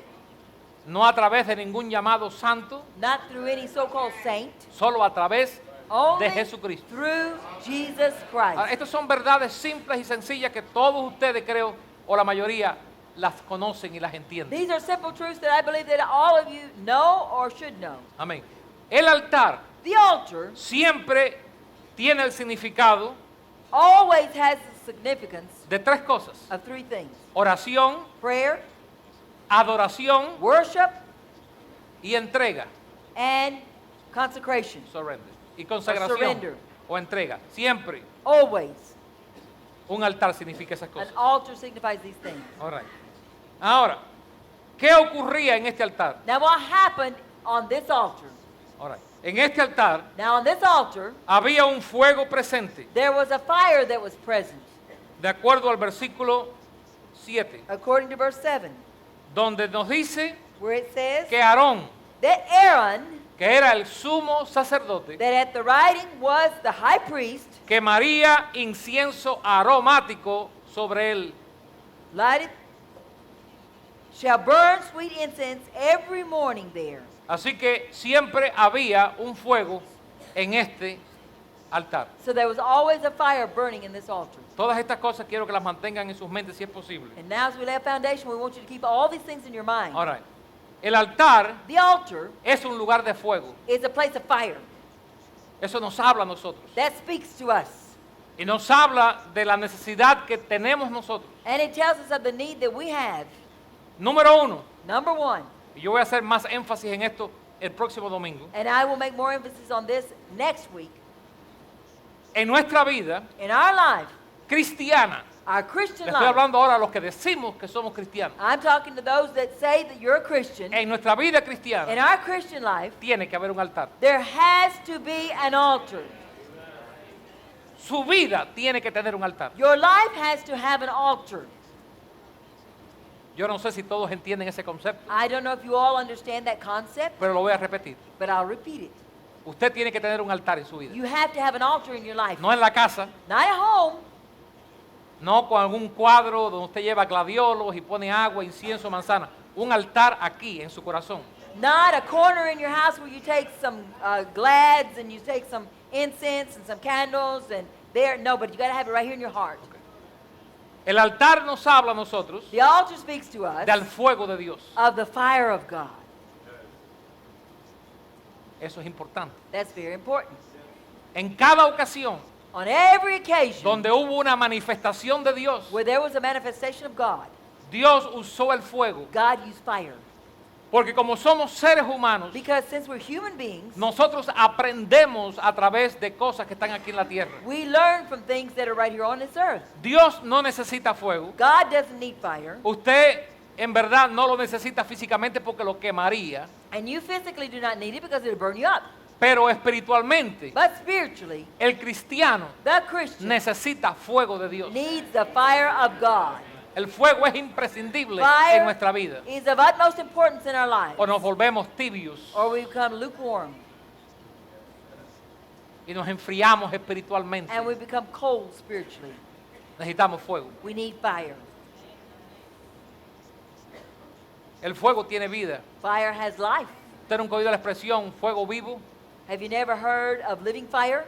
[SPEAKER 1] no a través de ningún llamado santo,
[SPEAKER 2] not through any so-called saint,
[SPEAKER 1] solo a través
[SPEAKER 2] only
[SPEAKER 1] de Jesucristo.
[SPEAKER 2] through Jesus
[SPEAKER 1] Ahora,
[SPEAKER 2] Christ.
[SPEAKER 1] estas son verdades simples y sencillas que todos ustedes, creo, o la mayoría, las conocen y las entienden.
[SPEAKER 2] These are simple truths that I believe that all of you know or should know.
[SPEAKER 1] Amén. El altar
[SPEAKER 2] The altar
[SPEAKER 1] siempre tiene el significado
[SPEAKER 2] always has the significance
[SPEAKER 1] de tres cosas:
[SPEAKER 2] of three things:
[SPEAKER 1] oración,
[SPEAKER 2] prayer,
[SPEAKER 1] adoración
[SPEAKER 2] worship,
[SPEAKER 1] y entrega.
[SPEAKER 2] and consecration.
[SPEAKER 1] Surrender. Y consagración
[SPEAKER 2] surrender.
[SPEAKER 1] o entrega. Siempre
[SPEAKER 2] Always.
[SPEAKER 1] un altar significa esas
[SPEAKER 2] An
[SPEAKER 1] cosas.
[SPEAKER 2] altar signifies these things.
[SPEAKER 1] All right. Ahora, ¿qué ocurría en este altar?
[SPEAKER 2] Now, what happened on this altar?
[SPEAKER 1] All right. En este altar
[SPEAKER 2] Now, on this altar,
[SPEAKER 1] había un fuego presente,
[SPEAKER 2] there was a fire that was present,
[SPEAKER 1] de acuerdo al versículo 7,
[SPEAKER 2] according to verse 7,
[SPEAKER 1] donde nos dice
[SPEAKER 2] where it says
[SPEAKER 1] que Aarón,
[SPEAKER 2] that Aaron,
[SPEAKER 1] que era el sumo sacerdote,
[SPEAKER 2] that at the writing was the high priest,
[SPEAKER 1] quemaría incienso aromático sobre él.
[SPEAKER 2] lighted, shall burn sweet incense every morning there.
[SPEAKER 1] Así que siempre había un fuego en este altar.
[SPEAKER 2] So there was always a fire burning in this altar.
[SPEAKER 1] Todas estas cosas quiero que las mantengan en sus mentes si es posible.
[SPEAKER 2] And now as we lay a foundation, we want you to keep all these things in your mind.
[SPEAKER 1] Ahora, el altar
[SPEAKER 2] The altar
[SPEAKER 1] es un lugar de fuego.
[SPEAKER 2] is a place of fire.
[SPEAKER 1] Eso nos habla a nosotros.
[SPEAKER 2] That speaks to us.
[SPEAKER 1] Y nos habla de la necesidad que tenemos nosotros.
[SPEAKER 2] And it tells us of the need that we have.
[SPEAKER 1] Número uno,
[SPEAKER 2] Number one,
[SPEAKER 1] y yo voy a hacer más énfasis en esto el próximo domingo.
[SPEAKER 2] and I will make more emphasis on this next week.
[SPEAKER 1] En nuestra vida
[SPEAKER 2] In our life,
[SPEAKER 1] cristiana,
[SPEAKER 2] our
[SPEAKER 1] le
[SPEAKER 2] Christian
[SPEAKER 1] estoy
[SPEAKER 2] life,
[SPEAKER 1] hablando ahora a los que decimos que somos cristianos.
[SPEAKER 2] I'm talking to those that say that you're a Christian.
[SPEAKER 1] En nuestra vida
[SPEAKER 2] In
[SPEAKER 1] cristiana
[SPEAKER 2] our Christian life,
[SPEAKER 1] tiene que haber un altar.
[SPEAKER 2] there has to be an altar.
[SPEAKER 1] Su vida tiene que tener un altar.
[SPEAKER 2] Your life has to have an altar.
[SPEAKER 1] Yo no sé si todos entienden ese concepto,
[SPEAKER 2] I don't know if you all understand that concept,
[SPEAKER 1] pero lo voy a repetir.
[SPEAKER 2] but I'll repeat it.
[SPEAKER 1] Usted tiene que tener un altar en su vida.
[SPEAKER 2] You have to have an altar in your life.
[SPEAKER 1] No en la casa,
[SPEAKER 2] Not at home,
[SPEAKER 1] no con algún cuadro donde usted lleva gladiolos y pone agua, incienso, manzana. Un altar aquí en su corazón.
[SPEAKER 2] not a corner in your house where you take some glads and you take some incense and some candles and there. No, but you got to have it right here in your heart.
[SPEAKER 1] El altar nos habla a nosotros
[SPEAKER 2] The altar speaks to us
[SPEAKER 1] del fuego de Dios.
[SPEAKER 2] of the fire of God.
[SPEAKER 1] Eso es importante.
[SPEAKER 2] That's very important.
[SPEAKER 1] En cada ocasión
[SPEAKER 2] On every occasion
[SPEAKER 1] donde hubo una manifestación de Dios,
[SPEAKER 2] where there was a manifestation of God,
[SPEAKER 1] Dios usó el fuego
[SPEAKER 2] God used fire.
[SPEAKER 1] Porque como somos seres humanos,
[SPEAKER 2] Because since we're human beings,
[SPEAKER 1] nosotros aprendemos a través de cosas que están aquí en la tierra.
[SPEAKER 2] we learn from things that are right here on this earth.
[SPEAKER 1] Dios no necesita fuego.
[SPEAKER 2] God doesn't need fire,
[SPEAKER 1] Usted en verdad no lo necesita físicamente porque lo quemaría,
[SPEAKER 2] and you physically do not need it because it'll burn you up.
[SPEAKER 1] pero espiritualmente
[SPEAKER 2] But spiritually,
[SPEAKER 1] el cristiano
[SPEAKER 2] the Christian
[SPEAKER 1] necesita fuego de Dios.
[SPEAKER 2] needs the fire of God.
[SPEAKER 1] El fuego es imprescindible en
[SPEAKER 2] Fire
[SPEAKER 1] nuestra vida.
[SPEAKER 2] is of utmost importance in our lives,
[SPEAKER 1] O nos volvemos tibios
[SPEAKER 2] or we become lukewarm,
[SPEAKER 1] y nos enfriamos espiritualmente.
[SPEAKER 2] and we become cold spiritually.
[SPEAKER 1] Necesitamos fuego.
[SPEAKER 2] We need fire.
[SPEAKER 1] El fuego tiene vida.
[SPEAKER 2] Fire has life.
[SPEAKER 1] ¿Usted nunca ha oído la expresión fuego vivo?
[SPEAKER 2] Have you never heard of living fire?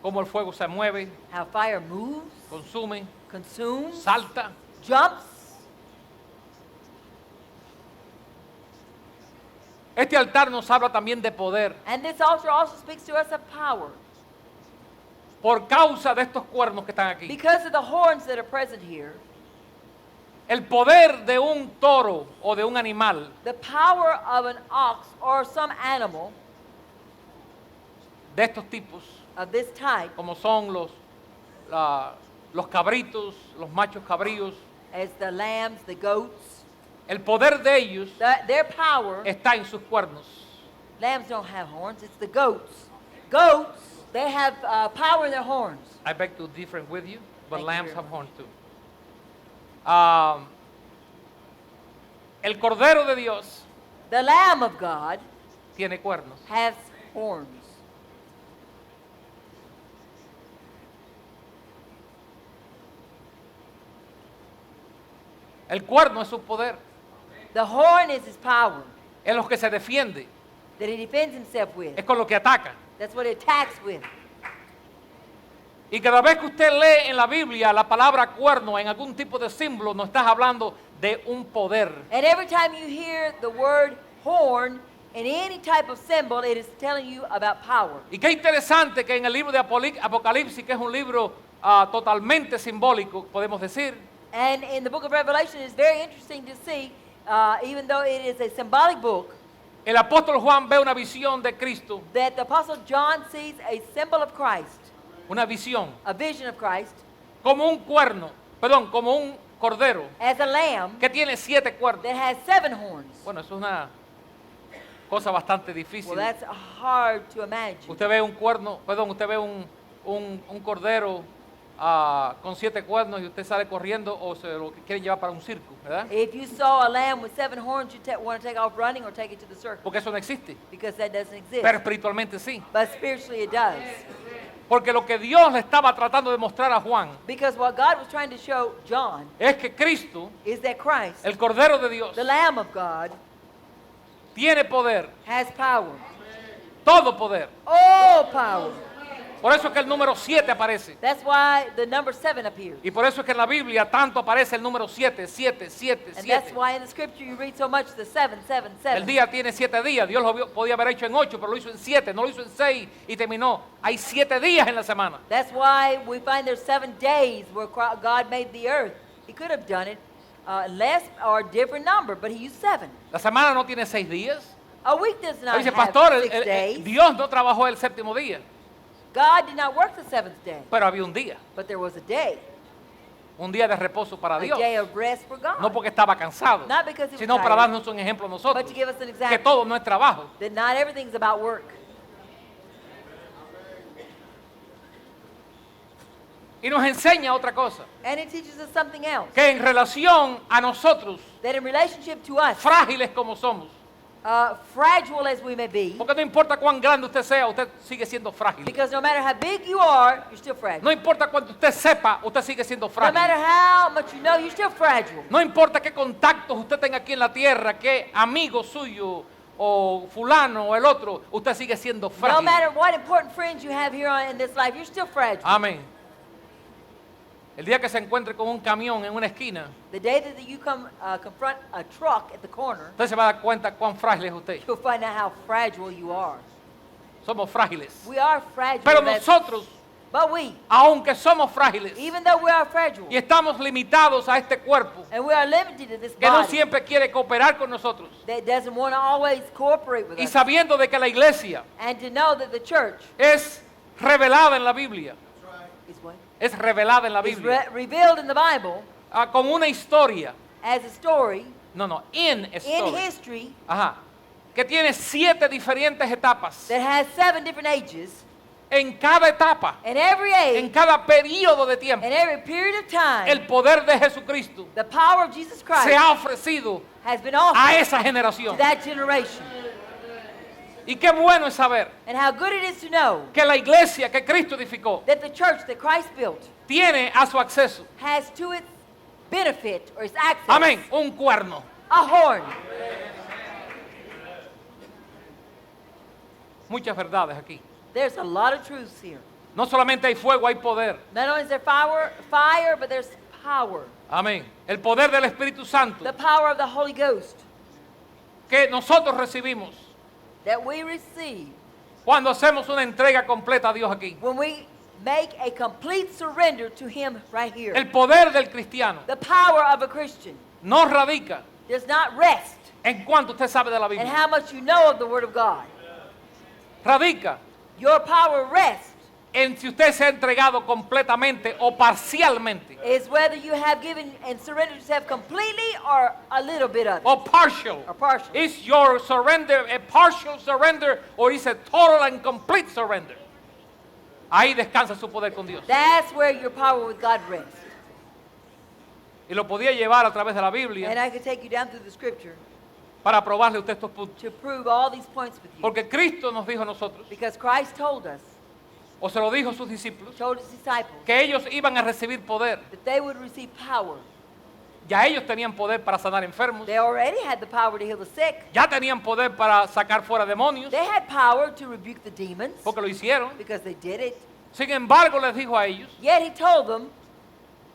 [SPEAKER 1] Cómo el fuego se mueve,
[SPEAKER 2] How fire moves,
[SPEAKER 1] consume,
[SPEAKER 2] consumes,
[SPEAKER 1] salta.
[SPEAKER 2] jumps.
[SPEAKER 1] Este altar nos habla también de poder.
[SPEAKER 2] And this altar also speaks to us of power.
[SPEAKER 1] Por causa de estos cuernos que están aquí.
[SPEAKER 2] Because of the horns that are present here,
[SPEAKER 1] El poder de un toro o de un animal
[SPEAKER 2] the power of an ox or some animal
[SPEAKER 1] de estos tipos,
[SPEAKER 2] of this type,
[SPEAKER 1] como son los cabritos, los machos cabríos,
[SPEAKER 2] as the lambs, the goats,
[SPEAKER 1] el poder de ellos
[SPEAKER 2] their power,
[SPEAKER 1] está en sus cuernos.
[SPEAKER 2] lambs don't have horns, it's the goats. Goats, they have power in their horns.
[SPEAKER 1] I beg to differ with you, but
[SPEAKER 2] Thank you
[SPEAKER 1] lambs
[SPEAKER 2] very
[SPEAKER 1] have
[SPEAKER 2] much.
[SPEAKER 1] horns too. El Cordero de Dios
[SPEAKER 2] The Lamb of God
[SPEAKER 1] tiene cuernos.
[SPEAKER 2] has horns.
[SPEAKER 1] El cuerno es su poder,
[SPEAKER 2] The horn is his power
[SPEAKER 1] es lo que se defiende,
[SPEAKER 2] that he defends himself with.
[SPEAKER 1] es con lo que ataca.
[SPEAKER 2] That's what it attacks with.
[SPEAKER 1] Y cada vez que usted lee en la Biblia la palabra cuerno en algún tipo de símbolo, no estás hablando de un poder.
[SPEAKER 2] And every time you hear the word horn in any type of symbol, it is telling you about power.
[SPEAKER 1] Y qué interesante que en el libro de Apocalipsis, que es un libro totalmente simbólico, podemos decir,
[SPEAKER 2] And in the book of Revelation, it's very interesting to see, even though it is a symbolic book,
[SPEAKER 1] el apóstol Juan ve una visión de Cristo,
[SPEAKER 2] that the Apostle John sees a symbol of Christ,
[SPEAKER 1] una visión,
[SPEAKER 2] a vision of Christ,
[SPEAKER 1] como un cuerno, perdón, como un cordero
[SPEAKER 2] as a lamb
[SPEAKER 1] que tiene 7 cuernos.
[SPEAKER 2] that has 7 horns.
[SPEAKER 1] Bueno, eso es una cosa bastante difícil.
[SPEAKER 2] Well, that's hard to imagine.
[SPEAKER 1] Usted ve un cuerno, perdón, usted ve un cordero con 7 cuernos y usted sale corriendo o se lo quiere llevar para un circo, ¿verdad?
[SPEAKER 2] If you saw a lamb with 7 horns, you want to take off running or take it to the circus,
[SPEAKER 1] Porque eso no existe,
[SPEAKER 2] because that doesn't exist.
[SPEAKER 1] pero espiritualmente sí.
[SPEAKER 2] But spiritually it does.
[SPEAKER 1] Porque lo que Dios le estaba tratando de mostrar a Juan
[SPEAKER 2] Because what God was trying to show John
[SPEAKER 1] es que Cristo,
[SPEAKER 2] is that Christ,
[SPEAKER 1] el Cordero de Dios,
[SPEAKER 2] the Lamb of God,
[SPEAKER 1] tiene poder,
[SPEAKER 2] has power.
[SPEAKER 1] todo poder.
[SPEAKER 2] All power.
[SPEAKER 1] Por eso es que el número 7 aparece.
[SPEAKER 2] That's why the number 7 appears.
[SPEAKER 1] Y por eso es que en la Biblia tanto aparece el número 7, 7, 7,
[SPEAKER 2] And that's
[SPEAKER 1] 7.
[SPEAKER 2] why in the scripture you read so much the 7, 7, 7.
[SPEAKER 1] El día tiene 7 días. Dios podía haber hecho en 8, pero lo hizo en 7. No lo hizo en 6 y terminó. Hay 7 días en la semana.
[SPEAKER 2] That's why we find there's 7 days where God made the earth. He could have done it less or a different number, but he used 7.
[SPEAKER 1] La semana no tiene 6 días.
[SPEAKER 2] A week does not
[SPEAKER 1] Dice,
[SPEAKER 2] have
[SPEAKER 1] pastor,
[SPEAKER 2] 6 days.
[SPEAKER 1] Dios no trabajó el séptimo día,
[SPEAKER 2] God did not work the 7th day,
[SPEAKER 1] pero había un día.
[SPEAKER 2] but there was a day.
[SPEAKER 1] Un día de reposo para
[SPEAKER 2] A
[SPEAKER 1] Dios.
[SPEAKER 2] day of rest for God.
[SPEAKER 1] No porque estaba cansado,
[SPEAKER 2] Not because he was
[SPEAKER 1] sino para
[SPEAKER 2] tired,
[SPEAKER 1] darnos un ejemplo a nosotros.
[SPEAKER 2] but to give us an
[SPEAKER 1] Que
[SPEAKER 2] example
[SPEAKER 1] todo no es trabajo.
[SPEAKER 2] that not everything's about work.
[SPEAKER 1] Y nos enseña otra cosa.
[SPEAKER 2] And it teaches us something else.
[SPEAKER 1] Que en relación a nosotros,
[SPEAKER 2] That in relationship to us,
[SPEAKER 1] frágiles como somos,
[SPEAKER 2] fragile as we may be,
[SPEAKER 1] porque no importa cuán grande usted sea, usted sigue siendo frágil.
[SPEAKER 2] because no matter how big you are, you're still fragile.
[SPEAKER 1] No importa cuánto usted sepa, usted sigue siendo
[SPEAKER 2] No matter
[SPEAKER 1] frágil.
[SPEAKER 2] how much you know, you're still fragile.
[SPEAKER 1] No importa qué contactos usted tenga aquí en la tierra, qué amigo suyo o fulano o el otro, usted sigue siendo
[SPEAKER 2] No
[SPEAKER 1] frágil.
[SPEAKER 2] matter what important friends you have here in this life, you're still fragile.
[SPEAKER 1] Amén. El día que se encuentre con un camión en una esquina,
[SPEAKER 2] The day that you confront a truck at the corner,
[SPEAKER 1] usted se va a dar cuenta cuán frágil es usted.
[SPEAKER 2] you'll find out how fragile you are.
[SPEAKER 1] Somos frágiles.
[SPEAKER 2] We are fragile.
[SPEAKER 1] Pero
[SPEAKER 2] vessels.
[SPEAKER 1] nosotros
[SPEAKER 2] But we,
[SPEAKER 1] aunque somos frágiles
[SPEAKER 2] even though we are fragile
[SPEAKER 1] y estamos limitados a este cuerpo
[SPEAKER 2] and we are limited to this
[SPEAKER 1] que no
[SPEAKER 2] body
[SPEAKER 1] siempre quiere cooperar con nosotros,
[SPEAKER 2] that doesn't want to always cooperate with
[SPEAKER 1] y
[SPEAKER 2] us,
[SPEAKER 1] sabiendo de que la iglesia
[SPEAKER 2] and to know that the church
[SPEAKER 1] es revelada en la Biblia,
[SPEAKER 2] is what?
[SPEAKER 1] es revelada en la
[SPEAKER 2] Is
[SPEAKER 1] Biblia,
[SPEAKER 2] revealed in the Bible
[SPEAKER 1] con una historia,
[SPEAKER 2] as a story
[SPEAKER 1] in
[SPEAKER 2] in
[SPEAKER 1] story,
[SPEAKER 2] history
[SPEAKER 1] ajá, que tiene 7 diferentes etapas.
[SPEAKER 2] that has 7 different ages.
[SPEAKER 1] En cada etapa,
[SPEAKER 2] In every
[SPEAKER 1] en
[SPEAKER 2] age,
[SPEAKER 1] cada periodo de tiempo,
[SPEAKER 2] in every period of time,
[SPEAKER 1] el poder de Jesucristo
[SPEAKER 2] the power of Jesus Christ
[SPEAKER 1] se ha ofrecido
[SPEAKER 2] has been
[SPEAKER 1] a
[SPEAKER 2] offered
[SPEAKER 1] esa
[SPEAKER 2] to
[SPEAKER 1] generación.
[SPEAKER 2] that generation.
[SPEAKER 1] Y qué bueno es saber
[SPEAKER 2] And how good it is to know
[SPEAKER 1] que la iglesia que Cristo edificó
[SPEAKER 2] that the church that Christ built
[SPEAKER 1] tiene a su acceso,
[SPEAKER 2] has to its benefit or its access
[SPEAKER 1] amén, un cuerno.
[SPEAKER 2] a horn.
[SPEAKER 1] Muchas verdades aquí.
[SPEAKER 2] There's a lot of truths here.
[SPEAKER 1] No solamente hay fuego, hay poder.
[SPEAKER 2] Not only is there fire, but there's power.
[SPEAKER 1] Amén. El poder del Espíritu Santo
[SPEAKER 2] The power of the Holy Ghost
[SPEAKER 1] que nosotros recibimos
[SPEAKER 2] that we receive
[SPEAKER 1] cuando hacemos una entrega completa a Dios aquí.
[SPEAKER 2] when we make a complete surrender to Him right here.
[SPEAKER 1] El poder del cristiano
[SPEAKER 2] The power of a Christian
[SPEAKER 1] no radica
[SPEAKER 2] does not rest
[SPEAKER 1] en cuanto usted sabe de la
[SPEAKER 2] in
[SPEAKER 1] Biblia.
[SPEAKER 2] how much you know of the Word of God.
[SPEAKER 1] Radica
[SPEAKER 2] Your power rests
[SPEAKER 1] en si usted se ha entregado completamente o parcialmente.
[SPEAKER 2] is whether you have given and surrendered yourself completely or a little bit of it.
[SPEAKER 1] O partial.
[SPEAKER 2] Or partial.
[SPEAKER 1] Is your surrender a partial surrender or is a total and complete surrender? Ahí descansa su poder con Dios.
[SPEAKER 2] That's where your power with God rests.
[SPEAKER 1] Y lo podía llevar a través de la
[SPEAKER 2] And
[SPEAKER 1] Biblia
[SPEAKER 2] I can take you down through the scripture
[SPEAKER 1] para probarle a usted estos puntos.
[SPEAKER 2] to prove all these points with you.
[SPEAKER 1] Porque Cristo nos dijo a nosotros,
[SPEAKER 2] Because Christ told us,
[SPEAKER 1] o se lo dijo a sus discípulos,
[SPEAKER 2] told his disciples,
[SPEAKER 1] que ellos iban a recibir poder.
[SPEAKER 2] that they would receive power.
[SPEAKER 1] Ya ellos tenían poder para sanar enfermos.
[SPEAKER 2] They already had the power to heal the sick.
[SPEAKER 1] Ya tenían poder para sacar fuera demonios,
[SPEAKER 2] They had power to rebuke the demons
[SPEAKER 1] porque lo hicieron.
[SPEAKER 2] because they did it.
[SPEAKER 1] Sin embargo, les dijo a ellos,
[SPEAKER 2] Yet he told them,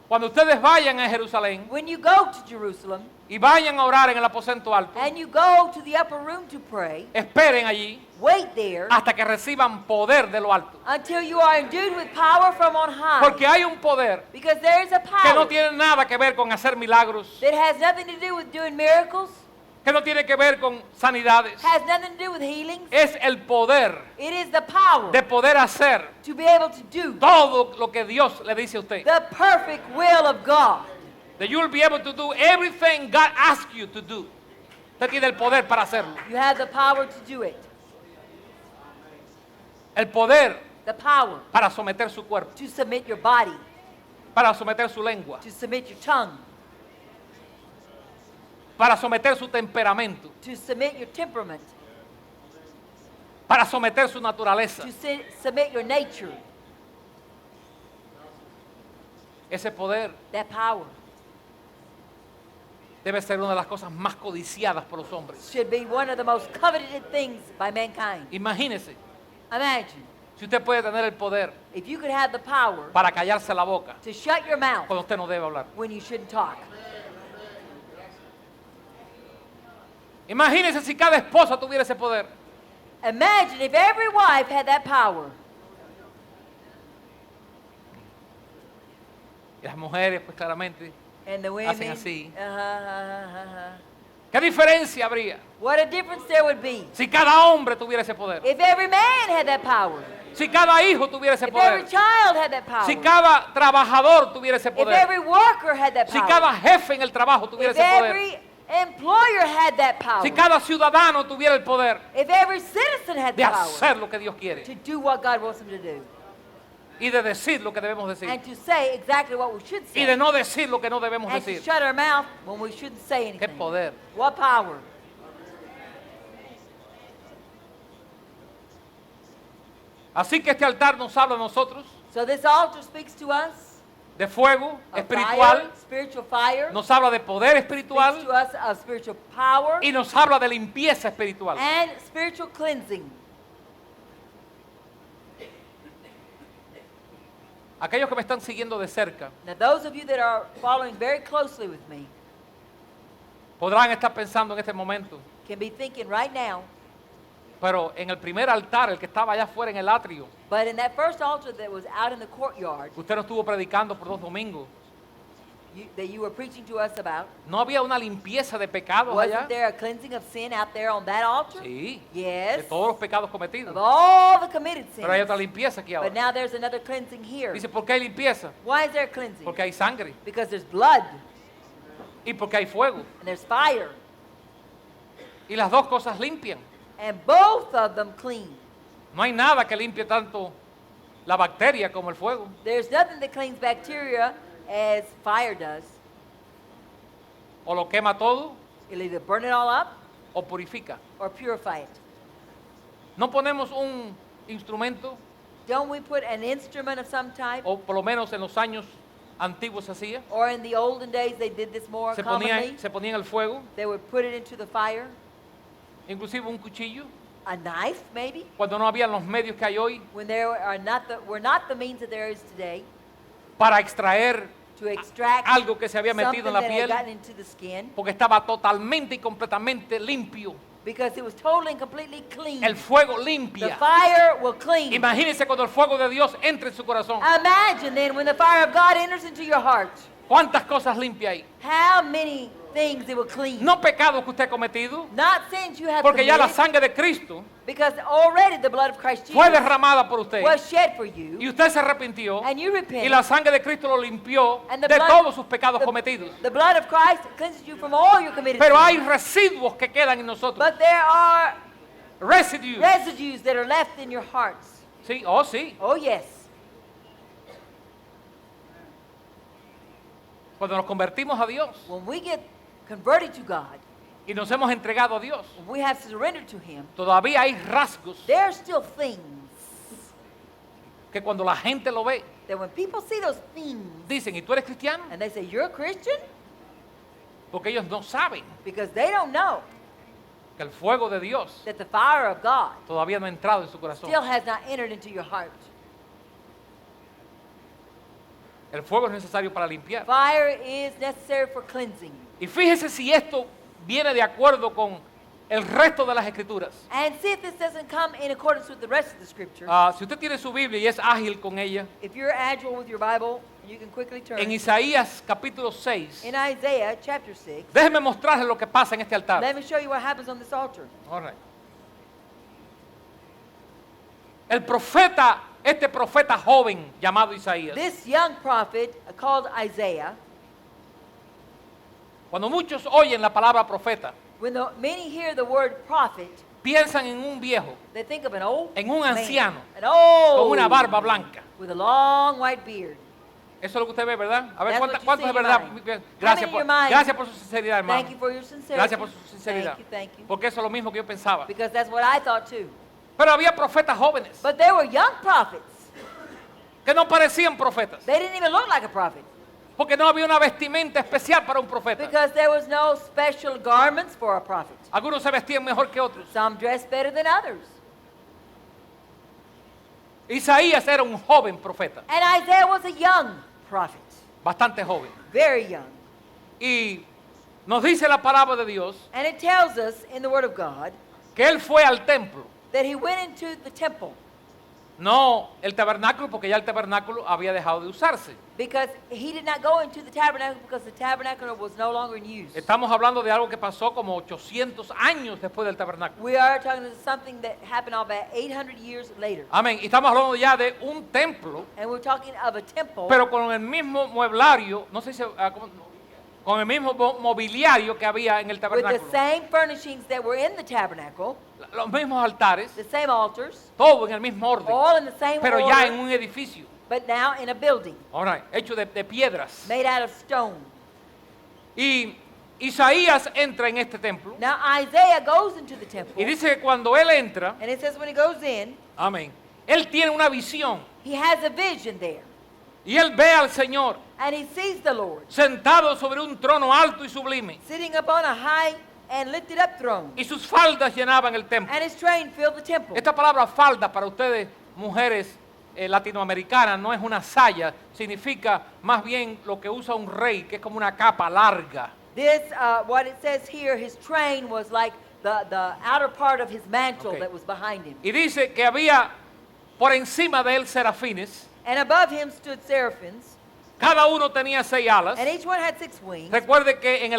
[SPEAKER 1] cuando ustedes vayan a Jerusalén
[SPEAKER 2] when you go to Jerusalem
[SPEAKER 1] y vayan a orar en el aposento alto,
[SPEAKER 2] and you go to the upper room to pray,
[SPEAKER 1] esperen allí
[SPEAKER 2] wait there
[SPEAKER 1] hasta que reciban poder de lo alto.
[SPEAKER 2] until you are endued with power from on high.
[SPEAKER 1] Porque hay un poder
[SPEAKER 2] Because there is a
[SPEAKER 1] que no
[SPEAKER 2] power
[SPEAKER 1] tiene nada que ver con hacer milagros,
[SPEAKER 2] that has nothing to do with doing miracles,
[SPEAKER 1] que no tiene que ver con sanidades.
[SPEAKER 2] has nothing to do with healings.
[SPEAKER 1] Es el poder
[SPEAKER 2] It is the power
[SPEAKER 1] de poder hacer
[SPEAKER 2] to be able to do
[SPEAKER 1] todo lo que Dios le dice a usted.
[SPEAKER 2] the perfect will of God.
[SPEAKER 1] That you will be able to do everything God asks you to do. Usted tiene el poder para hacerlo.
[SPEAKER 2] You have the power to do it.
[SPEAKER 1] El poder
[SPEAKER 2] The power
[SPEAKER 1] para someter su cuerpo,
[SPEAKER 2] to submit your body,
[SPEAKER 1] para someter su lengua,
[SPEAKER 2] to submit your tongue,
[SPEAKER 1] para someter su temperamento,
[SPEAKER 2] to submit your temperament,
[SPEAKER 1] para someter su naturaleza.
[SPEAKER 2] to submit your nature.
[SPEAKER 1] Ese poder
[SPEAKER 2] That power
[SPEAKER 1] debe ser una de las cosas más codiciadas por los hombres.
[SPEAKER 2] should be one of the most coveted things by mankind.
[SPEAKER 1] Imagínese,
[SPEAKER 2] Imagine
[SPEAKER 1] si usted puede tener el poder
[SPEAKER 2] if you could have the power
[SPEAKER 1] para callarse la boca
[SPEAKER 2] to shut your mouth
[SPEAKER 1] cuando usted no debe hablar.
[SPEAKER 2] when you shouldn't talk.
[SPEAKER 1] Imagínese si cada esposa tuviera ese poder.
[SPEAKER 2] Imagine if every wife had that power.
[SPEAKER 1] Y las mujeres, pues claramente,
[SPEAKER 2] And the women.
[SPEAKER 1] hacen así.
[SPEAKER 2] Uh-huh.
[SPEAKER 1] ¿Qué diferencia habría
[SPEAKER 2] What a difference there would be
[SPEAKER 1] si cada hombre tuviera ese poder?
[SPEAKER 2] if every man had that power.
[SPEAKER 1] Si cada hijo tuviera ese
[SPEAKER 2] If every
[SPEAKER 1] poder.
[SPEAKER 2] child had that power.
[SPEAKER 1] Si cada trabajador tuviera ese
[SPEAKER 2] If
[SPEAKER 1] poder.
[SPEAKER 2] every worker had that
[SPEAKER 1] Si
[SPEAKER 2] power.
[SPEAKER 1] cada jefe en el trabajo tuviera
[SPEAKER 2] If
[SPEAKER 1] ese poder.
[SPEAKER 2] every employer had that power.
[SPEAKER 1] Si cada ciudadano tuviera el poder
[SPEAKER 2] If every citizen had
[SPEAKER 1] de
[SPEAKER 2] the power
[SPEAKER 1] hacer lo que Dios quiere
[SPEAKER 2] to do what God wants them to do.
[SPEAKER 1] y de decir lo que debemos decir
[SPEAKER 2] And to say exactly what we should say.
[SPEAKER 1] y de no decir lo que no debemos
[SPEAKER 2] And to
[SPEAKER 1] decir.
[SPEAKER 2] shut our mouth when we shouldn't say
[SPEAKER 1] ¡Qué
[SPEAKER 2] anything.
[SPEAKER 1] poder!
[SPEAKER 2] What power.
[SPEAKER 1] Así que este altar nos habla a nosotros
[SPEAKER 2] So this altar speaks to us
[SPEAKER 1] de fuego
[SPEAKER 2] of
[SPEAKER 1] espiritual,
[SPEAKER 2] fire, spiritual fire.
[SPEAKER 1] nos habla de poder
[SPEAKER 2] Speaks to
[SPEAKER 1] espiritual
[SPEAKER 2] us of spiritual power
[SPEAKER 1] y nos habla de limpieza espiritual.
[SPEAKER 2] and spiritual cleansing.
[SPEAKER 1] Aquellos que me están siguiendo de cerca
[SPEAKER 2] Now those of you that are following very closely with me
[SPEAKER 1] podrán estar pensando en este momento,
[SPEAKER 2] can be thinking right now,
[SPEAKER 1] Pero en el primer altar, el que estaba allá afuera en el atrio,
[SPEAKER 2] But in that first altar that was out in the courtyard,
[SPEAKER 1] usted no estuvo predicando por 2 domingos,
[SPEAKER 2] that you were preaching to us about,
[SPEAKER 1] ¿no había una limpieza de pecados allá?
[SPEAKER 2] wasn't there a cleansing of sin out there on that altar?
[SPEAKER 1] Sí, de
[SPEAKER 2] Yes.
[SPEAKER 1] todos los pecados
[SPEAKER 2] Of
[SPEAKER 1] cometidos.
[SPEAKER 2] all the committed sins.
[SPEAKER 1] Pero hay otra limpieza aquí
[SPEAKER 2] But
[SPEAKER 1] ahora.
[SPEAKER 2] now there's another cleansing here.
[SPEAKER 1] Dice, ¿por qué hay limpieza?
[SPEAKER 2] Why is there a cleansing?
[SPEAKER 1] Porque hay sangre
[SPEAKER 2] Because there's blood
[SPEAKER 1] y porque hay fuego.
[SPEAKER 2] and there's fire.
[SPEAKER 1] Y las dos cosas limpian.
[SPEAKER 2] And both of them clean.
[SPEAKER 1] No hay nada que limpie tanto la bacteria como el fuego.
[SPEAKER 2] There's nothing that cleans bacteria as fire does.
[SPEAKER 1] O lo quema todo
[SPEAKER 2] It'll either burn it all up
[SPEAKER 1] o purifica.
[SPEAKER 2] or purify it.
[SPEAKER 1] No ponemos un instrumento,
[SPEAKER 2] Don't we put an instrument of some type?
[SPEAKER 1] o por lo menos en los años antiguos se hacía.
[SPEAKER 2] Or in the olden days they did this more
[SPEAKER 1] Se
[SPEAKER 2] commonly.
[SPEAKER 1] ponía en el fuego,
[SPEAKER 2] They would put it into the fire.
[SPEAKER 1] inclusive un cuchillo,
[SPEAKER 2] A knife, maybe,
[SPEAKER 1] cuando no habían los medios que hay hoy
[SPEAKER 2] when there were not the means that there is today
[SPEAKER 1] para extraer
[SPEAKER 2] to extract
[SPEAKER 1] algo que se había
[SPEAKER 2] something
[SPEAKER 1] metido en la
[SPEAKER 2] that had
[SPEAKER 1] piel,
[SPEAKER 2] gotten into the skin,
[SPEAKER 1] porque estaba totalmente y completamente limpio.
[SPEAKER 2] because it was totally and completely clean.
[SPEAKER 1] El fuego
[SPEAKER 2] The
[SPEAKER 1] limpia.
[SPEAKER 2] fire will clean.
[SPEAKER 1] Imagínense cuando el fuego de Dios entre en su corazón.
[SPEAKER 2] Imagine then when the fire of God enters into your heart,
[SPEAKER 1] ¿Cuántas cosas limpia ahí?
[SPEAKER 2] how many things it will clean.
[SPEAKER 1] No pecados que usted ha cometido,
[SPEAKER 2] Not sins you have
[SPEAKER 1] porque ya la
[SPEAKER 2] committed,
[SPEAKER 1] sangre de Cristo
[SPEAKER 2] because already the blood of Christ
[SPEAKER 1] fue
[SPEAKER 2] Jesus
[SPEAKER 1] derramada por usted.
[SPEAKER 2] was shed for you,
[SPEAKER 1] Y usted se arrepintió.
[SPEAKER 2] and you repent.
[SPEAKER 1] Y la sangre de Cristo lo limpió
[SPEAKER 2] And the
[SPEAKER 1] de
[SPEAKER 2] blood-
[SPEAKER 1] todos sus pecados
[SPEAKER 2] the-
[SPEAKER 1] cometidos.
[SPEAKER 2] The blood of Christ cleanses you from all your committed
[SPEAKER 1] Pero hay
[SPEAKER 2] sins.
[SPEAKER 1] residuos que quedan en nosotros.
[SPEAKER 2] But there are
[SPEAKER 1] Residues.
[SPEAKER 2] residues that are left in your hearts.
[SPEAKER 1] Sí, oh sí.
[SPEAKER 2] Oh, yes.
[SPEAKER 1] Cuando nos convertimos a Dios
[SPEAKER 2] When we get converted to God,
[SPEAKER 1] y nos hemos entregado a Dios,
[SPEAKER 2] when we have surrendered to Him,
[SPEAKER 1] todavía hay rasgos
[SPEAKER 2] there are still things
[SPEAKER 1] que cuando la gente lo ve,
[SPEAKER 2] that when people see those things
[SPEAKER 1] dicen, ¿y tú eres cristiano?
[SPEAKER 2] and they say, "You're a Christian?"
[SPEAKER 1] Porque ellos no saben
[SPEAKER 2] Because they don't know
[SPEAKER 1] que el fuego de Dios
[SPEAKER 2] that the fire of God
[SPEAKER 1] todavía no ha entrado en su corazón.
[SPEAKER 2] still has not entered into your heart.
[SPEAKER 1] El fuego es necesario para limpiar.
[SPEAKER 2] Fire is necessary for cleansing.
[SPEAKER 1] Y fíjese si esto viene de acuerdo con el resto de las escrituras.
[SPEAKER 2] And see if this doesn't come in accordance with the rest of the scripture.
[SPEAKER 1] Si usted tiene su Biblia y es ágil con ella,
[SPEAKER 2] If you're agile with your Bible, you can quickly turn.
[SPEAKER 1] en Isaías capítulo 6,
[SPEAKER 2] In Isaiah chapter 6,
[SPEAKER 1] déjeme mostrarle lo que pasa en este altar.
[SPEAKER 2] let me show you what happens on this altar.
[SPEAKER 1] All right. El profeta, este profeta joven llamado Isaías,
[SPEAKER 2] This young prophet called Isaiah,
[SPEAKER 1] cuando muchos oyen la palabra profeta,
[SPEAKER 2] when many hear the word prophet,
[SPEAKER 1] piensan en un viejo
[SPEAKER 2] they think of an old
[SPEAKER 1] En un
[SPEAKER 2] man,
[SPEAKER 1] anciano,
[SPEAKER 2] an old
[SPEAKER 1] con una barba blanca.
[SPEAKER 2] with a long white beard.
[SPEAKER 1] Eso es lo que usted ve, ¿verdad? A ver,
[SPEAKER 2] That's
[SPEAKER 1] ¿cuántos
[SPEAKER 2] what you
[SPEAKER 1] es
[SPEAKER 2] see in
[SPEAKER 1] verdad?
[SPEAKER 2] your mind.
[SPEAKER 1] Gracias
[SPEAKER 2] How many
[SPEAKER 1] por,
[SPEAKER 2] in your mind?
[SPEAKER 1] gracias por su sinceridad, hermano.
[SPEAKER 2] Thank you for your sincerity.
[SPEAKER 1] Gracias por su sinceridad.
[SPEAKER 2] Thank you.
[SPEAKER 1] Porque eso es lo mismo que yo pensaba.
[SPEAKER 2] Because that's what I thought too.
[SPEAKER 1] Pero había profetas jóvenes
[SPEAKER 2] But there were young prophets.
[SPEAKER 1] que no parecían profetas.
[SPEAKER 2] They didn't even look like a prophet.
[SPEAKER 1] Porque no había una vestimenta especial para un profeta.
[SPEAKER 2] Because there was no special garments for a prophet.
[SPEAKER 1] Algunos se vestían mejor que otros.
[SPEAKER 2] Some dressed better than others.
[SPEAKER 1] Isaías era un joven profeta,
[SPEAKER 2] And Isaiah was a young prophet.
[SPEAKER 1] bastante joven.
[SPEAKER 2] Very young.
[SPEAKER 1] Y nos dice la palabra de Dios
[SPEAKER 2] And it tells us in the Word of God
[SPEAKER 1] que él fue al templo.
[SPEAKER 2] that he went into the temple
[SPEAKER 1] No el tabernáculo, porque ya el tabernáculo había dejado de usarse.
[SPEAKER 2] because he did not go into the tabernacle because the tabernacle was no longer in use.
[SPEAKER 1] Estamos hablando de algo que pasó como 800 años después del tabernáculo.
[SPEAKER 2] We are talking about something that happened about 800 years later.
[SPEAKER 1] Amén. Y estamos hablando ya de un templo,
[SPEAKER 2] And we're talking of a temple,
[SPEAKER 1] pero con el mismo mueblario, no sé si, con el mismo mobiliario que había en el
[SPEAKER 2] with the
[SPEAKER 1] tabernáculo.
[SPEAKER 2] same furnishings that were in the tabernacle,
[SPEAKER 1] Los mismos altares,
[SPEAKER 2] the same altars,
[SPEAKER 1] todo en el mismo orden,
[SPEAKER 2] all in the same
[SPEAKER 1] pero ya en
[SPEAKER 2] order,
[SPEAKER 1] un edificio.
[SPEAKER 2] but now in a building
[SPEAKER 1] Ahora, hecho de piedras.
[SPEAKER 2] made out of stone.
[SPEAKER 1] Y Isaías entra en este templo
[SPEAKER 2] Now Isaiah goes into the temple,
[SPEAKER 1] y dice que cuando él entra,
[SPEAKER 2] and it says when he goes in,
[SPEAKER 1] amén, él tiene una visión
[SPEAKER 2] he has a vision there,
[SPEAKER 1] y él ve al Señor
[SPEAKER 2] and he sees the Lord
[SPEAKER 1] sentado sobre un trono alto y sublime
[SPEAKER 2] sitting upon a high and lifted up throne,
[SPEAKER 1] y sus faldas llenaban el templo.
[SPEAKER 2] and his train filled the temple.
[SPEAKER 1] Esta palabra falda para ustedes, mujeres latinoamericanas, no es una saya, significa más bien lo que usa un rey, que es como una capa larga.
[SPEAKER 2] This, what it says here, his train was like the outer part of his mantle
[SPEAKER 1] Okay.
[SPEAKER 2] that was behind him.
[SPEAKER 1] Y dice que había por encima de él serafines.
[SPEAKER 2] And above him stood seraphims,
[SPEAKER 1] Cada uno tenía 6 alas.
[SPEAKER 2] and each one had 6 wings.
[SPEAKER 1] Recuerde que en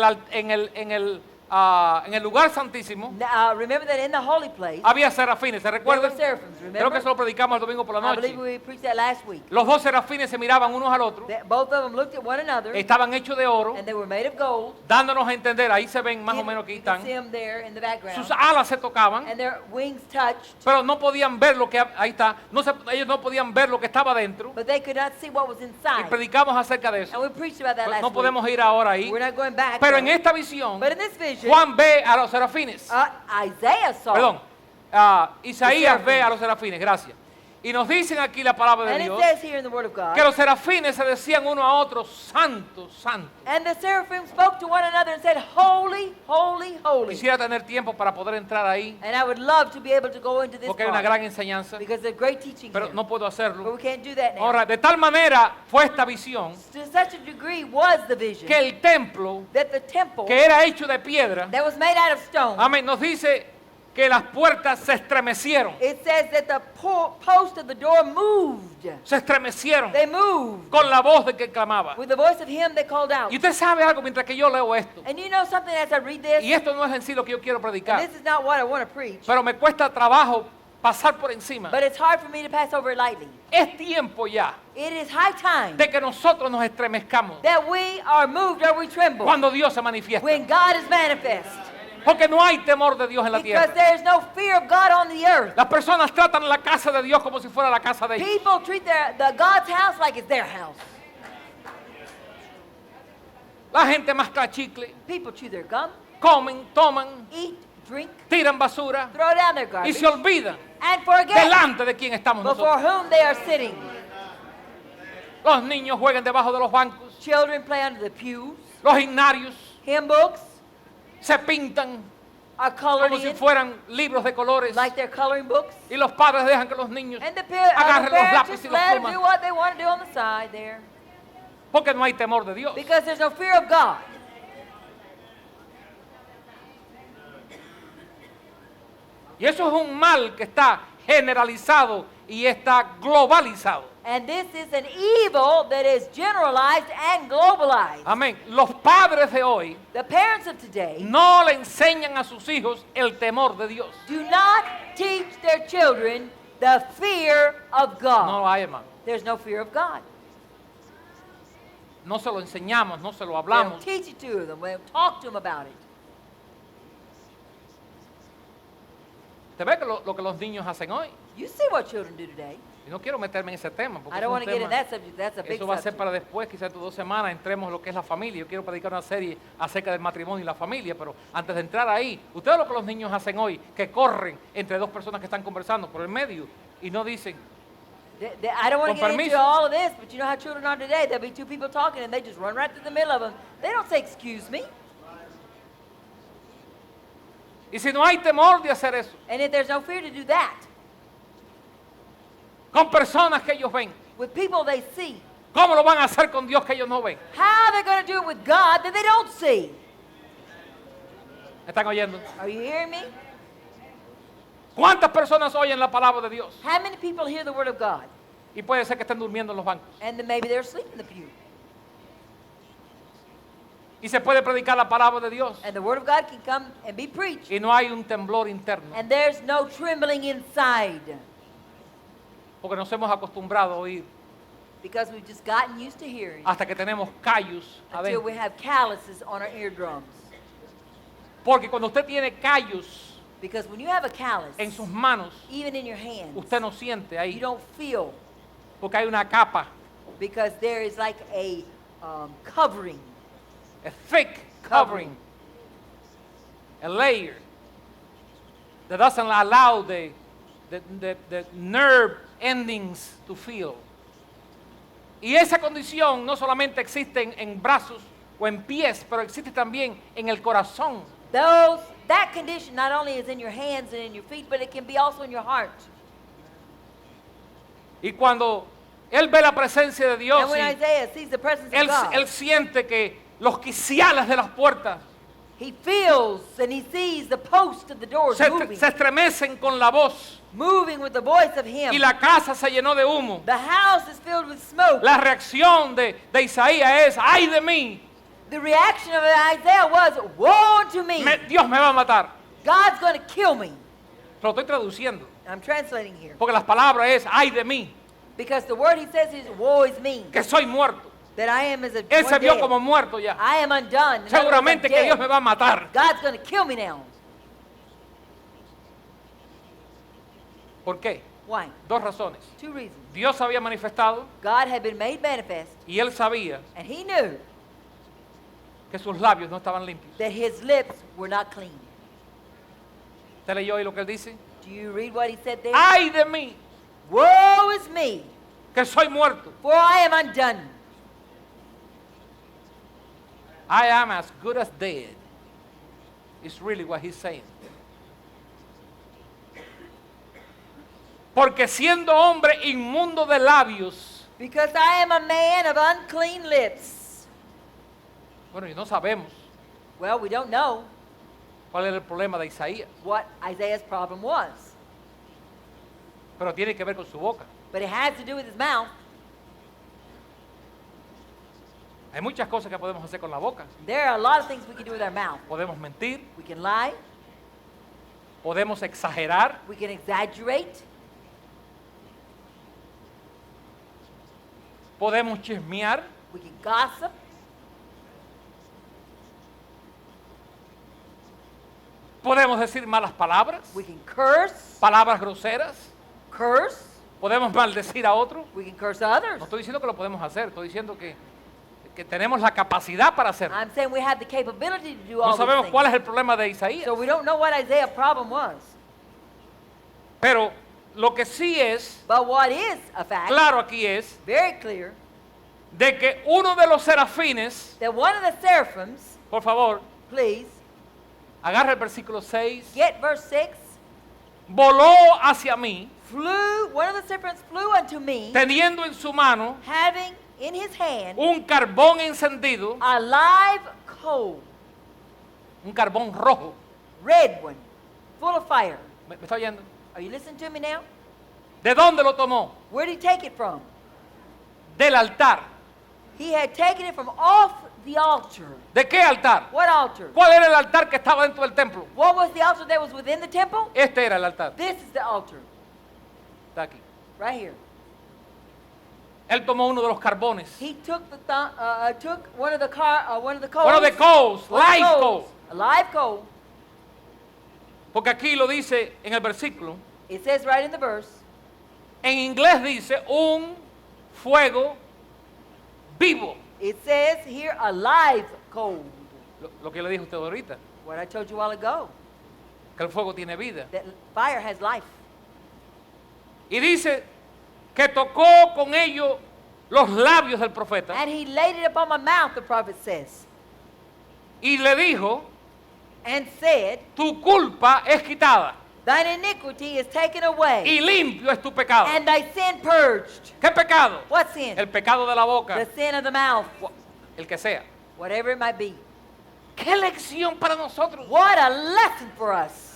[SPEAKER 1] el lugar santísimo
[SPEAKER 2] Remember that in the holy place,
[SPEAKER 1] había serafines. ¿Se
[SPEAKER 2] there
[SPEAKER 1] recuerdan?
[SPEAKER 2] were seraphims,
[SPEAKER 1] Creo
[SPEAKER 2] remember?
[SPEAKER 1] que eso lo predicamos el domingo por la
[SPEAKER 2] I believe
[SPEAKER 1] noche.
[SPEAKER 2] we preached that last week.
[SPEAKER 1] Los 2 serafines se miraban unos al otro.
[SPEAKER 2] Both of them looked at one another,
[SPEAKER 1] Estaban hechos de oro,
[SPEAKER 2] and they were made of gold.
[SPEAKER 1] dándonos a entender, ahí se ven más o menos que
[SPEAKER 2] You can
[SPEAKER 1] están.
[SPEAKER 2] see them there in the background.
[SPEAKER 1] Sus alas se tocaban,
[SPEAKER 2] And their wings touched,
[SPEAKER 1] pero no podían ver lo que ahí está. Ellos no podían ver lo que estaba dentro.
[SPEAKER 2] but they could not see what was
[SPEAKER 1] Y
[SPEAKER 2] inside.
[SPEAKER 1] predicamos acerca de eso.
[SPEAKER 2] And we preached about that
[SPEAKER 1] Pero
[SPEAKER 2] last
[SPEAKER 1] no
[SPEAKER 2] week.
[SPEAKER 1] podemos ir ahora ahí.
[SPEAKER 2] We're not going back.
[SPEAKER 1] Pero
[SPEAKER 2] though.
[SPEAKER 1] en esta visión,
[SPEAKER 2] But in this vision,
[SPEAKER 1] Juan ve a los serafines.
[SPEAKER 2] Isaiah saw.
[SPEAKER 1] Perdón, Isaías ve a los serafines, gracias. Y nos dicen aquí la palabra de
[SPEAKER 2] And it
[SPEAKER 1] Dios
[SPEAKER 2] says here in the Word of God,
[SPEAKER 1] que los serafines se decían uno a otro, santo, santo.
[SPEAKER 2] and the seraphim spoke to one another and said, Holy, holy, holy.
[SPEAKER 1] Quisiera tener tiempo para poder entrar ahí,
[SPEAKER 2] And I would love to be able to go into this
[SPEAKER 1] porque hay una
[SPEAKER 2] part,
[SPEAKER 1] gran enseñanza,
[SPEAKER 2] because there's great teaching
[SPEAKER 1] pero
[SPEAKER 2] here.
[SPEAKER 1] no puedo
[SPEAKER 2] But
[SPEAKER 1] hacerlo.
[SPEAKER 2] we can't do that now.
[SPEAKER 1] Ahora, de tal manera fue esta visión
[SPEAKER 2] To such a degree was the vision
[SPEAKER 1] que el templo,
[SPEAKER 2] that the temple
[SPEAKER 1] que era hecho de piedra,
[SPEAKER 2] that was made out of stone,
[SPEAKER 1] amén, nos dice que las puertas se estremecieron.
[SPEAKER 2] it says that the post of the door moved.
[SPEAKER 1] Se estremecieron
[SPEAKER 2] They moved
[SPEAKER 1] con la voz de que clamaba.
[SPEAKER 2] with the voice of him that called out.
[SPEAKER 1] Y usted sabe algo mientras que yo leo esto.
[SPEAKER 2] And you know something as I read this?
[SPEAKER 1] Y esto no es en sí lo que yo quiero
[SPEAKER 2] And
[SPEAKER 1] predicar.
[SPEAKER 2] this is not what I want to preach,
[SPEAKER 1] Pero me cuesta trabajo pasar por encima.
[SPEAKER 2] but it's hard for me to pass over it lightly.
[SPEAKER 1] Es tiempo ya
[SPEAKER 2] It is high time
[SPEAKER 1] de que nosotros nos estremezcamos
[SPEAKER 2] that we are moved or we tremble
[SPEAKER 1] cuando Dios se manifiesta.
[SPEAKER 2] when God is manifest.
[SPEAKER 1] Porque no hay temor de Dios en la
[SPEAKER 2] Because
[SPEAKER 1] tierra.
[SPEAKER 2] there is no fear of God on the earth.
[SPEAKER 1] Las personas tratan la casa de Dios como si fuera la casa de ellos.
[SPEAKER 2] People treat the God's house like it's their house.
[SPEAKER 1] La gente masca chicle,
[SPEAKER 2] People chew their gum,
[SPEAKER 1] comen, toman,
[SPEAKER 2] eat, drink,
[SPEAKER 1] tiran basura
[SPEAKER 2] throw down their
[SPEAKER 1] y
[SPEAKER 2] garbage,
[SPEAKER 1] se olvidan
[SPEAKER 2] and forget
[SPEAKER 1] delante de quién estamos
[SPEAKER 2] before
[SPEAKER 1] nosotros.
[SPEAKER 2] whom they are sitting.
[SPEAKER 1] Los niños juegan debajo de los bancos,
[SPEAKER 2] Children play under the pews.
[SPEAKER 1] los himnarios
[SPEAKER 2] Hymn books
[SPEAKER 1] se pintan
[SPEAKER 2] are colored
[SPEAKER 1] como si
[SPEAKER 2] in
[SPEAKER 1] fueran libros de colores
[SPEAKER 2] like they're coloring books.
[SPEAKER 1] y los padres dejan que los niños
[SPEAKER 2] And the
[SPEAKER 1] agarren los
[SPEAKER 2] parents
[SPEAKER 1] lápices
[SPEAKER 2] just
[SPEAKER 1] y los
[SPEAKER 2] let them
[SPEAKER 1] plumas
[SPEAKER 2] do what they want to do on the side there.
[SPEAKER 1] porque no hay temor de Dios.
[SPEAKER 2] Because there's no fear of God.
[SPEAKER 1] Y eso es un mal que está generalizado y está globalizado.
[SPEAKER 2] And this is an evil that is generalized and globalized.
[SPEAKER 1] Amén. Los padres de hoy
[SPEAKER 2] The parents of today
[SPEAKER 1] no le enseñan a sus hijos el temor de Dios.
[SPEAKER 2] do not teach their children the fear of
[SPEAKER 1] No lo
[SPEAKER 2] God.
[SPEAKER 1] hay, hermano.
[SPEAKER 2] There's no fear of God.
[SPEAKER 1] No se lo enseñamos, no se lo
[SPEAKER 2] They don't
[SPEAKER 1] hablamos.
[SPEAKER 2] teach it to them. They don't talk to them about it.
[SPEAKER 1] ¿Te ves que lo que los niños hacen hoy?
[SPEAKER 2] You see what children do today.
[SPEAKER 1] Y no quiero meterme en ese tema, porque
[SPEAKER 2] I
[SPEAKER 1] es
[SPEAKER 2] don't
[SPEAKER 1] un
[SPEAKER 2] want to get in
[SPEAKER 1] tema-
[SPEAKER 2] that subject. That's a big
[SPEAKER 1] eso va a ser
[SPEAKER 2] subject.
[SPEAKER 1] para después, quizás en 2 semanas entremos en lo que es la familia. Yo quiero predicar una serie acerca del matrimonio y la familia, pero antes de entrar ahí, ustedes lo que los niños hacen hoy, que corren entre 2 personas que están conversando por el medio y no dicen,
[SPEAKER 2] I don't want
[SPEAKER 1] Con
[SPEAKER 2] to get
[SPEAKER 1] permiso.
[SPEAKER 2] into all of this, but you know how children are today. There'll be 2 people talking and they just run right through the middle of them. They don't say, excuse me.
[SPEAKER 1] y si no hay temor de hacer eso,
[SPEAKER 2] And if there's no fear to do that,
[SPEAKER 1] con personas que ellos ven,
[SPEAKER 2] with people they see,
[SPEAKER 1] ¿cómo lo van a hacer con Dios que ellos no ven?
[SPEAKER 2] how they're going to do it with God that they don't see?
[SPEAKER 1] ¿Me están oyendo?
[SPEAKER 2] Are you hearing me?
[SPEAKER 1] ¿Cuántas personas oyen la palabra de Dios?
[SPEAKER 2] How many people hear the word of God?
[SPEAKER 1] Y puede ser que estén durmiendo en los bancos.
[SPEAKER 2] And then maybe they're asleep in the pew.
[SPEAKER 1] Y se puede predicar la palabra de Dios.
[SPEAKER 2] And the word of God can come and be preached.
[SPEAKER 1] Y no hay un temblor interno.
[SPEAKER 2] And there's no trembling inside.
[SPEAKER 1] Porque nos hemos acostumbrado a oír
[SPEAKER 2] Because we've just gotten used to hearing.
[SPEAKER 1] hasta que tenemos callos
[SPEAKER 2] Until we
[SPEAKER 1] adentro.
[SPEAKER 2] have calluses on our eardrums.
[SPEAKER 1] Porque cuando usted tiene callos
[SPEAKER 2] Because when you have a callus,
[SPEAKER 1] en sus manos,
[SPEAKER 2] even in your hands,
[SPEAKER 1] usted no siente
[SPEAKER 2] you
[SPEAKER 1] ahí.
[SPEAKER 2] don't feel,
[SPEAKER 1] Porque hay una capa,
[SPEAKER 2] because there is like a covering.
[SPEAKER 1] a thick covering, a layer that doesn't allow the nerve endings to feel. Y esa condición no solamente existe en brazos o en pies, pero existe también en el corazón.
[SPEAKER 2] That condition not only is in your hands and in your feet, but it can be also in your heart.
[SPEAKER 1] Y cuando él ve la presencia de Dios,
[SPEAKER 2] And when
[SPEAKER 1] y
[SPEAKER 2] Isaiah sees the presence of
[SPEAKER 1] él
[SPEAKER 2] God,
[SPEAKER 1] siente que los quiciales de las puertas
[SPEAKER 2] He feels and he sees the post of the doors moving,
[SPEAKER 1] se estremecen con la voz
[SPEAKER 2] moving with the voice of
[SPEAKER 1] y
[SPEAKER 2] him.
[SPEAKER 1] la casa se llenó de humo.
[SPEAKER 2] The house is filled with smoke.
[SPEAKER 1] La reacción de Isaías es, ¡ay de mí!
[SPEAKER 2] The reaction of Isaiah was, woe unto me.
[SPEAKER 1] Dios me va a matar.
[SPEAKER 2] God's going to kill me.
[SPEAKER 1] Lo estoy traduciendo,
[SPEAKER 2] I'm translating here.
[SPEAKER 1] porque las palabras es, ¡ay de mí!
[SPEAKER 2] Because the word he says is, woe is me.
[SPEAKER 1] Que soy muerto.
[SPEAKER 2] That I am as a
[SPEAKER 1] Él se
[SPEAKER 2] one
[SPEAKER 1] vio
[SPEAKER 2] dead.
[SPEAKER 1] como muerto ya.
[SPEAKER 2] I am undone. In other words, I'm
[SPEAKER 1] Seguramente que
[SPEAKER 2] dead.
[SPEAKER 1] Dios me va a matar.
[SPEAKER 2] God's going to kill me now.
[SPEAKER 1] ¿Por qué?
[SPEAKER 2] Why?
[SPEAKER 1] Dos razones.
[SPEAKER 2] Two reasons.
[SPEAKER 1] Dios se había manifestado
[SPEAKER 2] God had been made manifest,
[SPEAKER 1] y él sabía
[SPEAKER 2] and he knew
[SPEAKER 1] que sus labios no estaban limpios.
[SPEAKER 2] that his lips were not clean.
[SPEAKER 1] ¿Usted leyó ahí lo que él dice?
[SPEAKER 2] Do you read what he said there?
[SPEAKER 1] ¡Ay de mí!
[SPEAKER 2] Woe is me,
[SPEAKER 1] Que soy muerto.
[SPEAKER 2] for I am undone.
[SPEAKER 1] I am as good as dead. Is really what he's saying. Porque siendo hombre inmundo de labios,
[SPEAKER 2] Because I am a man of unclean lips.
[SPEAKER 1] bueno, y no sabemos
[SPEAKER 2] Well, we don't know
[SPEAKER 1] cuál era el problema de Isaías,
[SPEAKER 2] what Isaiah's problem was,
[SPEAKER 1] pero tiene que ver con su boca.
[SPEAKER 2] but it has to do with his mouth.
[SPEAKER 1] Hay muchas cosas que podemos hacer con la boca.
[SPEAKER 2] There are a lot of things we can do with our mouth.
[SPEAKER 1] Podemos mentir,
[SPEAKER 2] We can lie,
[SPEAKER 1] podemos exagerar,
[SPEAKER 2] we can exaggerate,
[SPEAKER 1] podemos chismear,
[SPEAKER 2] we can gossip,
[SPEAKER 1] podemos decir malas palabras,
[SPEAKER 2] we can curse,
[SPEAKER 1] palabras groseras,
[SPEAKER 2] podemos
[SPEAKER 1] maldecir a otro.
[SPEAKER 2] we can curse others.
[SPEAKER 1] No estoy diciendo que lo podemos hacer, estoy diciendo que tenemos la capacidad para hacerlo.
[SPEAKER 2] I'm saying we have the capability to do all
[SPEAKER 1] No sabemos
[SPEAKER 2] these
[SPEAKER 1] cuál
[SPEAKER 2] things.
[SPEAKER 1] es el problema de Isaías,
[SPEAKER 2] So we don't know what Isaiah's problem was.
[SPEAKER 1] pero lo que sí es
[SPEAKER 2] But what is a fact,
[SPEAKER 1] claro aquí es
[SPEAKER 2] very clear,
[SPEAKER 1] de que uno de los serafines,
[SPEAKER 2] that one of the seraphims,
[SPEAKER 1] por favor,
[SPEAKER 2] please,
[SPEAKER 1] agarra el versículo 6,
[SPEAKER 2] get verse 6,
[SPEAKER 1] voló hacia mí,
[SPEAKER 2] one of the serpents flew unto me,
[SPEAKER 1] teniendo en su mano
[SPEAKER 2] having in his hand
[SPEAKER 1] un carbón encendido,
[SPEAKER 2] a live coal,
[SPEAKER 1] un carbón rojo.
[SPEAKER 2] red one, full of fire.
[SPEAKER 1] ¿Me está oyendo?
[SPEAKER 2] Are you listening to me now?
[SPEAKER 1] ¿De dónde lo tomó?
[SPEAKER 2] Where did he take it from?
[SPEAKER 1] Del altar.
[SPEAKER 2] He had taken it from off the altar.
[SPEAKER 1] ¿De qué altar?
[SPEAKER 2] What altar?
[SPEAKER 1] ¿Cuál era el altar que estaba dentro del templo?
[SPEAKER 2] What was the altar that was within the temple?
[SPEAKER 1] Este era el altar.
[SPEAKER 2] This is the altar,
[SPEAKER 1] Está aquí.
[SPEAKER 2] right here.
[SPEAKER 1] Él tomó uno de los carbones.
[SPEAKER 2] He took took one of the coals.
[SPEAKER 1] One of the coals,
[SPEAKER 2] one of the
[SPEAKER 1] live
[SPEAKER 2] coals,
[SPEAKER 1] coal.
[SPEAKER 2] a live coal.
[SPEAKER 1] Porque aquí lo dice en el versículo.
[SPEAKER 2] It says right in the verse.
[SPEAKER 1] En inglés dice un fuego vivo.
[SPEAKER 2] It says here a live coal.
[SPEAKER 1] Lo que le dije a usted ahorita.
[SPEAKER 2] What I told you a while ago.
[SPEAKER 1] Que el fuego tiene vida.
[SPEAKER 2] That fire has life.
[SPEAKER 1] Y dice que tocó con ello los labios del profeta.
[SPEAKER 2] And he laid it upon my mouth, the prophet says.
[SPEAKER 1] Y le dijo,
[SPEAKER 2] And said,
[SPEAKER 1] tu culpa es quitada.
[SPEAKER 2] thine iniquity is taken away.
[SPEAKER 1] Y limpio es tu pecado.
[SPEAKER 2] And thy sin purged.
[SPEAKER 1] ¿Qué pecado?
[SPEAKER 2] What sin?
[SPEAKER 1] El pecado de la boca.
[SPEAKER 2] The sin of the mouth.
[SPEAKER 1] El que sea.
[SPEAKER 2] Whatever it might be.
[SPEAKER 1] ¿Qué lección para nosotros?
[SPEAKER 2] What a lesson for us.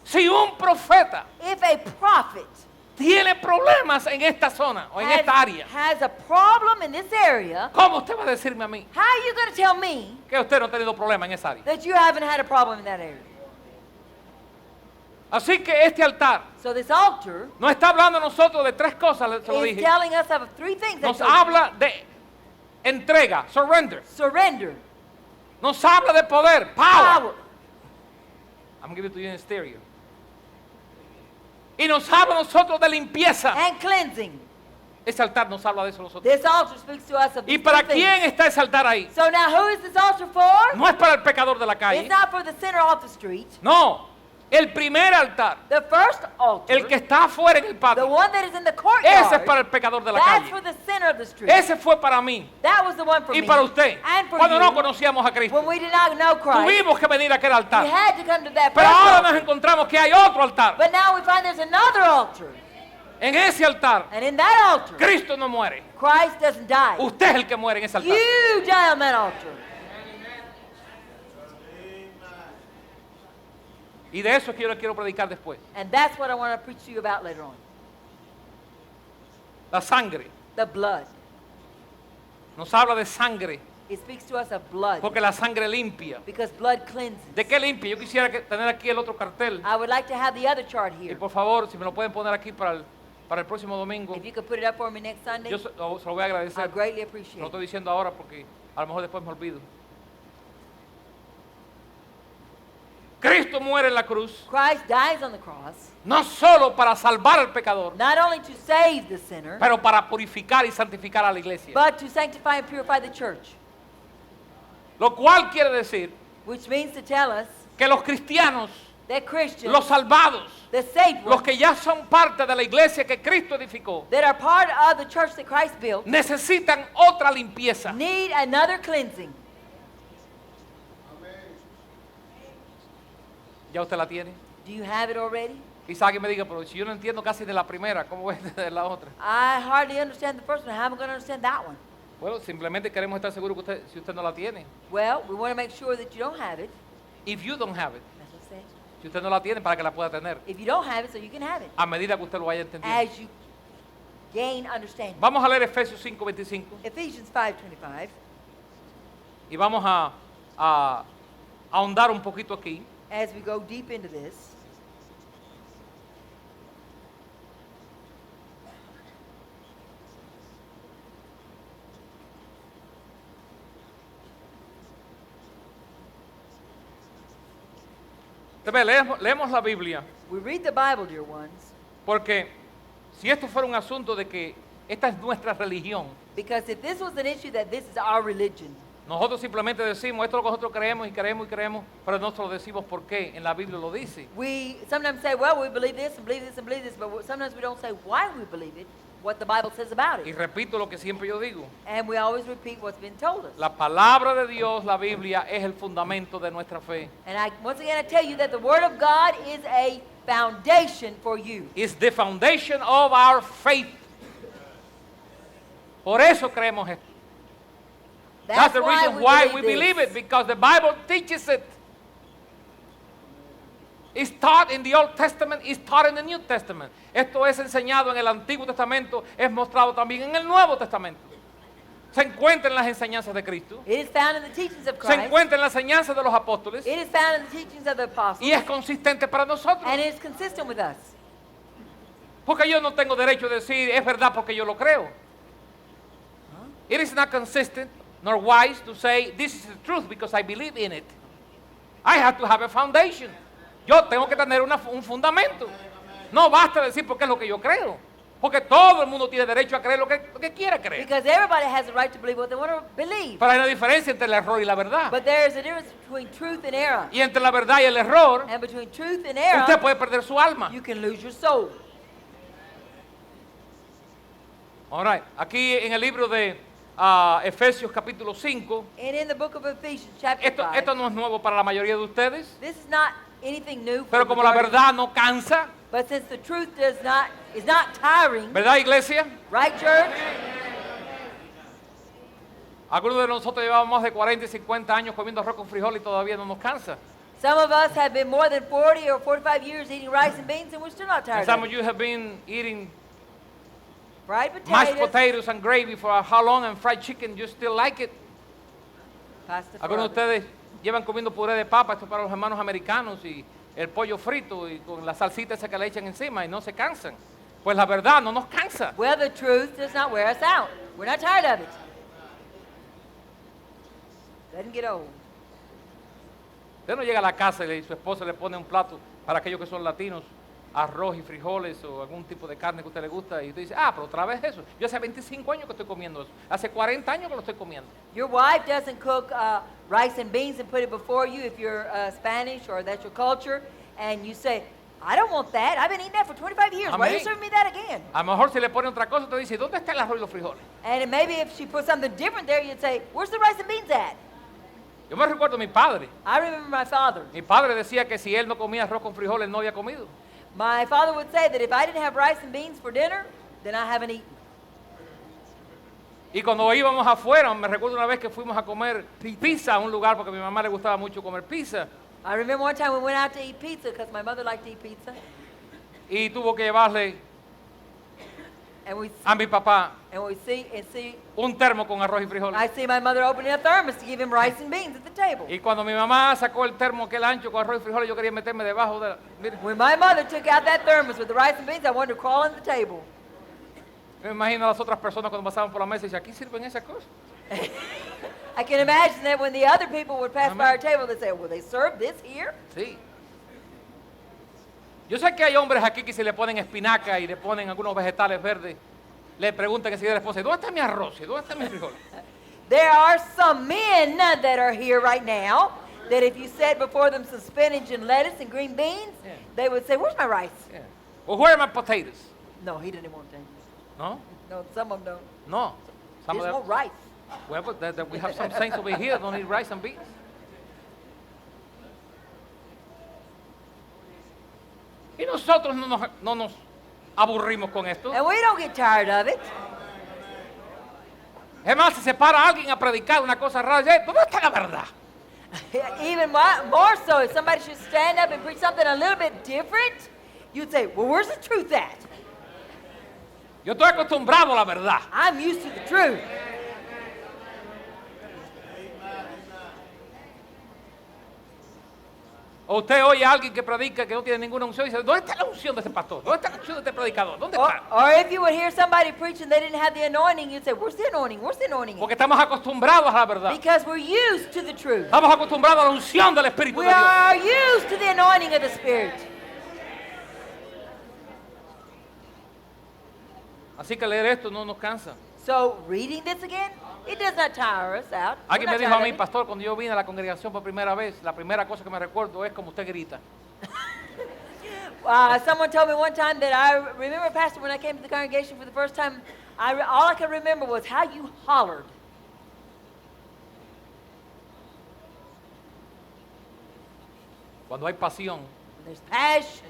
[SPEAKER 1] Si un profeta
[SPEAKER 2] If a prophet
[SPEAKER 1] tiene problemas en esta zona o en esta área,
[SPEAKER 2] has a problem in this area,
[SPEAKER 1] ¿cómo usted va a decirme a mí
[SPEAKER 2] how are you going to tell me
[SPEAKER 1] que usted no ha tenido problema en esa área?
[SPEAKER 2] that you haven't had a problem in that area?
[SPEAKER 1] Así que este altar
[SPEAKER 2] So this altar
[SPEAKER 1] nos está hablando a nosotros de tres cosas, se lo
[SPEAKER 2] is
[SPEAKER 1] dije.
[SPEAKER 2] telling us of three things. I
[SPEAKER 1] Nos
[SPEAKER 2] told you.
[SPEAKER 1] habla de entrega, surrender.
[SPEAKER 2] Surrender,
[SPEAKER 1] Nos habla de poder, power.
[SPEAKER 2] power,
[SPEAKER 1] I'm giving it to you in stereo. Y nos habla a nosotros de limpieza.
[SPEAKER 2] and cleansing.
[SPEAKER 1] Ese altar nos habla de eso a nosotros.
[SPEAKER 2] This altar speaks to us of
[SPEAKER 1] ¿Y
[SPEAKER 2] these
[SPEAKER 1] para
[SPEAKER 2] three
[SPEAKER 1] quién
[SPEAKER 2] things.
[SPEAKER 1] está ese altar ahí?
[SPEAKER 2] So now who is this altar for?
[SPEAKER 1] No es para el pecador de la
[SPEAKER 2] It's
[SPEAKER 1] calle.
[SPEAKER 2] not for the sinner off the street.
[SPEAKER 1] No, el primer altar,
[SPEAKER 2] The first altar,
[SPEAKER 1] el que está afuera en el
[SPEAKER 2] the
[SPEAKER 1] patio,
[SPEAKER 2] one that is in the
[SPEAKER 1] ese
[SPEAKER 2] courtyard,
[SPEAKER 1] es para el pecador de la
[SPEAKER 2] that's for
[SPEAKER 1] calle.
[SPEAKER 2] the sinner of the street.
[SPEAKER 1] Ese fue para mí
[SPEAKER 2] That was the one for
[SPEAKER 1] y
[SPEAKER 2] me
[SPEAKER 1] para usted.
[SPEAKER 2] and for
[SPEAKER 1] Cuando
[SPEAKER 2] you.
[SPEAKER 1] no conocíamos a Cristo,
[SPEAKER 2] When we did not know Christ,
[SPEAKER 1] tuvimos que venir a aquel
[SPEAKER 2] we
[SPEAKER 1] altar.
[SPEAKER 2] had to come to that
[SPEAKER 1] Pero
[SPEAKER 2] first
[SPEAKER 1] ahora
[SPEAKER 2] altar.
[SPEAKER 1] nos encontramos que hay otro altar.
[SPEAKER 2] But now we find there's another altar.
[SPEAKER 1] En ese altar,
[SPEAKER 2] And in that altar,
[SPEAKER 1] Cristo no muere.
[SPEAKER 2] Christ doesn't die.
[SPEAKER 1] Usted es el que muere en ese altar.
[SPEAKER 2] You die on that altar.
[SPEAKER 1] Y de eso es que yo le quiero predicar después.
[SPEAKER 2] And that's what I want to preach to you about later on.
[SPEAKER 1] La sangre.
[SPEAKER 2] The blood.
[SPEAKER 1] Nos habla de sangre,
[SPEAKER 2] It speaks to us of blood.
[SPEAKER 1] porque la sangre limpia.
[SPEAKER 2] Because blood cleanses.
[SPEAKER 1] ¿De qué limpia? Yo quisiera tener aquí el otro cartel.
[SPEAKER 2] I would like to have the other chart
[SPEAKER 1] Y
[SPEAKER 2] here.
[SPEAKER 1] por favor, si me lo pueden poner aquí para el próximo domingo,
[SPEAKER 2] If you could put it up for me next Sunday,
[SPEAKER 1] yo se lo voy a
[SPEAKER 2] I
[SPEAKER 1] agradecer.
[SPEAKER 2] greatly
[SPEAKER 1] No
[SPEAKER 2] appreciate
[SPEAKER 1] lo
[SPEAKER 2] it.
[SPEAKER 1] estoy diciendo ahora porque a lo mejor después me olvido. Cristo muere en la cruz,
[SPEAKER 2] Christ dies on the cross,
[SPEAKER 1] no solo para salvar al pecador,
[SPEAKER 2] not only to save the sinner,
[SPEAKER 1] pero para purificar y santificar a la iglesia.
[SPEAKER 2] but to sanctify and purify the church.
[SPEAKER 1] Lo cual quiere decir
[SPEAKER 2] Which means to tell us
[SPEAKER 1] que los cristianos,
[SPEAKER 2] that Christians,
[SPEAKER 1] los salvados,
[SPEAKER 2] the saved
[SPEAKER 1] los
[SPEAKER 2] ones,
[SPEAKER 1] que ya son parte de la iglesia que Cristo edificó,
[SPEAKER 2] that are part of the church that Christ built,
[SPEAKER 1] necesitan otra limpieza.
[SPEAKER 2] need another cleansing.
[SPEAKER 1] ¿Ya usted la tiene?
[SPEAKER 2] Do you have it already?
[SPEAKER 1] Quizá alguien me diga, pero si yo no entiendo casi de la primera, ¿cómo voy a entender la otra?
[SPEAKER 2] I hardly understand the first one. How am I going to understand that one?
[SPEAKER 1] Bueno, simplemente queremos estar seguros que si usted no la tiene.
[SPEAKER 2] Well, we want to make sure that you don't have it.
[SPEAKER 1] If you don't have it,
[SPEAKER 2] That's what it says.
[SPEAKER 1] si usted no la tiene, para que la pueda tener,
[SPEAKER 2] If you don't have it, so you can have it.
[SPEAKER 1] a medida que usted lo vaya entendiendo.
[SPEAKER 2] As you gain understanding.
[SPEAKER 1] Vamos a leer Efesios 5:25
[SPEAKER 2] Ephesians 5:25.
[SPEAKER 1] y vamos a ahondar un poquito aquí.
[SPEAKER 2] As we go deep into this.
[SPEAKER 1] Leemos la Biblia,
[SPEAKER 2] We read the Bible, dear ones,
[SPEAKER 1] porque si esto fuera un asunto de que esta es nuestra religión,
[SPEAKER 2] because if this was an issue that this is our religion,
[SPEAKER 1] nosotros simplemente decimos, esto es lo que nosotros creemos y creemos y creemos, pero no se lo decimos por qué, en la Biblia lo dice.
[SPEAKER 2] we sometimes say, well, we believe this and believe this and believe this, but sometimes we don't say why we believe it, what the Bible says about
[SPEAKER 1] Y
[SPEAKER 2] it.
[SPEAKER 1] repito lo que siempre yo digo,
[SPEAKER 2] And we always repeat what's been told us.
[SPEAKER 1] la palabra de Dios, la Biblia, es el fundamento de nuestra fe.
[SPEAKER 2] And once again, I tell you that the Word of God is a foundation for you.
[SPEAKER 1] It's the foundation of our faith. Por eso creemos esto. That's the reason why we believe it, because the Bible teaches it. It's taught in the Old Testament, it's taught in the New Testament. Esto es enseñado en el Antiguo Testamento, es mostrado también en el Nuevo Testamento. Se encuentra en las enseñanzas de Cristo,
[SPEAKER 2] It is found in the teachings of
[SPEAKER 1] se
[SPEAKER 2] Christ.
[SPEAKER 1] encuentra en las enseñanzas de los apóstoles
[SPEAKER 2] It is found in the teachings of the apostles.
[SPEAKER 1] y es consistente para nosotros.
[SPEAKER 2] And it is consistent with us.
[SPEAKER 1] Porque yo no tengo derecho a decir, es verdad porque yo lo creo. It is not consistent nor wise to say, this is the truth because I believe in it. I have to have a foundation. Yo tengo que tener un fundamento. No basta decir porque es lo que yo creo. Porque todo el mundo tiene derecho a creer lo que quiera creer.
[SPEAKER 2] Because everybody has the right to believe what they want to believe.
[SPEAKER 1] Pero hay una diferencia entre el error y la verdad.
[SPEAKER 2] But there is a difference between truth and error.
[SPEAKER 1] Y entre la verdad y el error,
[SPEAKER 2] And between truth and
[SPEAKER 1] usted
[SPEAKER 2] error,
[SPEAKER 1] puede perder su alma.
[SPEAKER 2] you can lose your soul.
[SPEAKER 1] All right. Aquí en el libro de Efesios capítulo 5,
[SPEAKER 2] And in the book of Ephesians, chapter 5,
[SPEAKER 1] esto no es nuevo para la mayoría de ustedes,
[SPEAKER 2] this is not anything new for
[SPEAKER 1] pero
[SPEAKER 2] the
[SPEAKER 1] como la
[SPEAKER 2] majority.
[SPEAKER 1] verdad no cansa,
[SPEAKER 2] But since the truth is not tiring,
[SPEAKER 1] ¿verdad, iglesia?
[SPEAKER 2] right, church?
[SPEAKER 1] Algunos de nosotros llevamos más de 40 y 50 años comiendo arroz con frijol y todavía no nos cansa.
[SPEAKER 2] Some of us have been more than 40 or 45 years eating rice and beans, and we're still not
[SPEAKER 1] And
[SPEAKER 2] tired
[SPEAKER 1] some
[SPEAKER 2] of
[SPEAKER 1] of
[SPEAKER 2] it.
[SPEAKER 1] you have been eating
[SPEAKER 2] Fried
[SPEAKER 1] mashed
[SPEAKER 2] potatoes,
[SPEAKER 1] potatoes and gravy for how long, and fried chicken, you still like it.
[SPEAKER 2] pasta
[SPEAKER 1] Algunos de
[SPEAKER 2] fried.
[SPEAKER 1] ustedes llevan comiendo puré de papa, esto es para los hermanos americanos, y el pollo frito y con la salsita esa que le echan encima y no se cansan. Pues la verdad no nos cansa.
[SPEAKER 2] Well, the truth does not wear us out. We're not tired of it. Doesn't get old.
[SPEAKER 1] Usted no llega a la casa y su esposa le pone un plato para aquellos que son latinos, arroz y frijoles o algún tipo de carne que a usted le gusta y usted dice, pero otra vez eso. Yo hace 25 años que estoy comiendo eso. Hace 40 años que lo estoy comiendo.
[SPEAKER 2] Your wife doesn't cook rice and beans and put it before you if you're Spanish or that's your culture, and you say, I don't want that. I've been eating that for 25 years. Why are you
[SPEAKER 1] Amén.
[SPEAKER 2] serving me that again?
[SPEAKER 1] A lo mejor si le pone otra cosa, usted dice, ¿dónde está el arroz y los frijoles?
[SPEAKER 2] And then maybe if she put something different there, you'd say, where's the rice and beans at?
[SPEAKER 1] Yo me recuerdo mi padre.
[SPEAKER 2] I remember my father.
[SPEAKER 1] Mi padre decía que si él no comía arroz con frijoles, no había comido.
[SPEAKER 2] My father would say that if I didn't have rice and beans for dinner, then I haven't eaten.
[SPEAKER 1] Y cuando íbamos afuera, me recuerdo una vez que fuimos a comer pizza a un lugar, porque a mi mamá le gustaba mucho comer pizza.
[SPEAKER 2] I remember one time we went out to eat pizza because my mother liked to eat pizza.
[SPEAKER 1] y tuvo que llevarle
[SPEAKER 2] And we
[SPEAKER 1] a mi papá
[SPEAKER 2] see
[SPEAKER 1] un termo con arroz y frijoles.
[SPEAKER 2] I see my mother opening a thermos to give him rice and beans at the table.
[SPEAKER 1] Y cuando mi mamá sacó el termo aquel ancho con arroz y frijoles, yo quería meterme debajo de la... Mire,
[SPEAKER 2] When my mother took out that thermos with the rice and beans, I wanted to crawl under the table.
[SPEAKER 1] me imagino a las otras personas cuando pasaban por la mesa y decían, ¿aquí sirven esas cosas?
[SPEAKER 2] I can imagine that when the other people would pass by
[SPEAKER 1] Amen.
[SPEAKER 2] our table, they'd say, "Will they serve this here?"
[SPEAKER 1] Sí. Yo sé que hay hombres aquí que si le ponen espinaca y le ponen algunos vegetales verdes, le preguntan que si de la esposa, ¿dónde está mi arroz? ¿Y dónde está mi frijol?
[SPEAKER 2] There are some men that are here right now that if you set before them some spinach and lettuce and green beans,
[SPEAKER 1] Yeah.
[SPEAKER 2] they would say, "Where's my rice?"
[SPEAKER 1] Yeah. Well, where are my potatoes?
[SPEAKER 2] No, he didn't want that.
[SPEAKER 1] No,
[SPEAKER 2] No, some of them don't.
[SPEAKER 1] no.
[SPEAKER 2] They
[SPEAKER 1] Some of
[SPEAKER 2] just
[SPEAKER 1] them,
[SPEAKER 2] want rice.
[SPEAKER 1] well, but we have some saints over here that don't eat rice and beans. Y nosotros no nos aburrimos con esto.
[SPEAKER 2] And we don't get tired of it.
[SPEAKER 1] Es más, si se para alguien a predicar una cosa rara, dice, ¿dónde está la verdad?
[SPEAKER 2] Even more so, if somebody should stand up and preach something a little bit different, you'd say, "Well, where's the truth at?"
[SPEAKER 1] Yo estoy acostumbrado a la verdad.
[SPEAKER 2] I'm used to the truth.
[SPEAKER 1] O usted oye a alguien que predica que no tiene ninguna unción y dice, ¿dónde está la unción de ese pastor? ¿Dónde está la unción de este predicador? ¿Dónde está?
[SPEAKER 2] Or if you would hear somebody preaching they didn't have the anointing, you'd say, "Where's the anointing? Where's the anointing?"
[SPEAKER 1] Porque estamos acostumbrados a la verdad.
[SPEAKER 2] Because we're used to the truth.
[SPEAKER 1] Estamos acostumbrados a la unción del Espíritu
[SPEAKER 2] We
[SPEAKER 1] de Dios.
[SPEAKER 2] are used to the anointing of the Spirit.
[SPEAKER 1] Así que leer esto no nos cansa.
[SPEAKER 2] So reading this again, it does not tire us out. We're
[SPEAKER 1] Alguien me
[SPEAKER 2] not
[SPEAKER 1] dijo a
[SPEAKER 2] tired
[SPEAKER 1] mí,
[SPEAKER 2] of it.
[SPEAKER 1] pastor, cuando yo vine a la congregación por primera vez, la primera cosa que me recuerdo es como usted grita.
[SPEAKER 2] Someone told me one time that I remember, Pastor, when I came to the congregation for the first time, all I could remember was how you hollered.
[SPEAKER 1] Cuando hay pasión,
[SPEAKER 2] There's passion.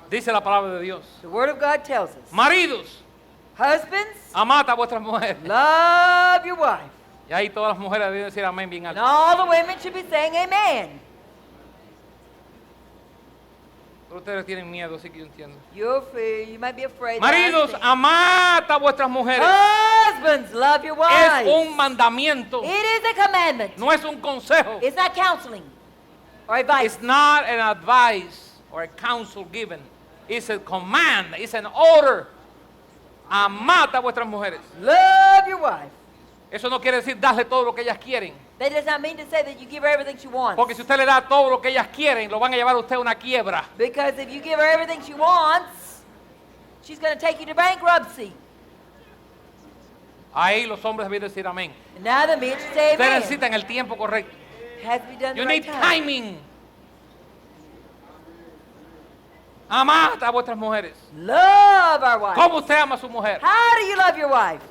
[SPEAKER 1] dice la palabra de Dios.
[SPEAKER 2] The Word of God tells us.
[SPEAKER 1] Maridos,
[SPEAKER 2] Husbands,
[SPEAKER 1] amad a vuestras mujeres.
[SPEAKER 2] love your wife.
[SPEAKER 1] Y ahí todas las mujeres deben decir amén bien
[SPEAKER 2] And
[SPEAKER 1] alto.
[SPEAKER 2] all the women should be saying amen.
[SPEAKER 1] Pero ustedes tienen miedo, así que yo entiendo.
[SPEAKER 2] You might be afraid. that
[SPEAKER 1] Maridos,
[SPEAKER 2] I'm saying-
[SPEAKER 1] amad a vuestras mujeres.
[SPEAKER 2] Husbands, love your wives.
[SPEAKER 1] Es un mandamiento,
[SPEAKER 2] It is a commandment.
[SPEAKER 1] no es un consejo.
[SPEAKER 2] It's not counseling or advice.
[SPEAKER 1] It's not an advice or a counsel given. It's a command, it's an order. Amad a vuestras mujeres.
[SPEAKER 2] Love your wife.
[SPEAKER 1] Eso no quiere decir darle todo lo que ellas quieren.
[SPEAKER 2] That does not mean to say that you give her everything she wants.
[SPEAKER 1] Porque si usted le da todo lo que ellas quieren, lo van a llevar a usted a una quiebra.
[SPEAKER 2] Because if you give her everything she wants, she's going to take you to bankruptcy.
[SPEAKER 1] Ahí los hombres deben decir amén.
[SPEAKER 2] And now the men should say
[SPEAKER 1] Ustedes
[SPEAKER 2] amen.
[SPEAKER 1] necesitan el tiempo correcto.
[SPEAKER 2] It has to be done
[SPEAKER 1] You
[SPEAKER 2] the right
[SPEAKER 1] need
[SPEAKER 2] time.
[SPEAKER 1] timing. Amad a vuestras mujeres.
[SPEAKER 2] Love our wife.
[SPEAKER 1] ¿Cómo usted ama a su mujer?
[SPEAKER 2] How do you love your wife?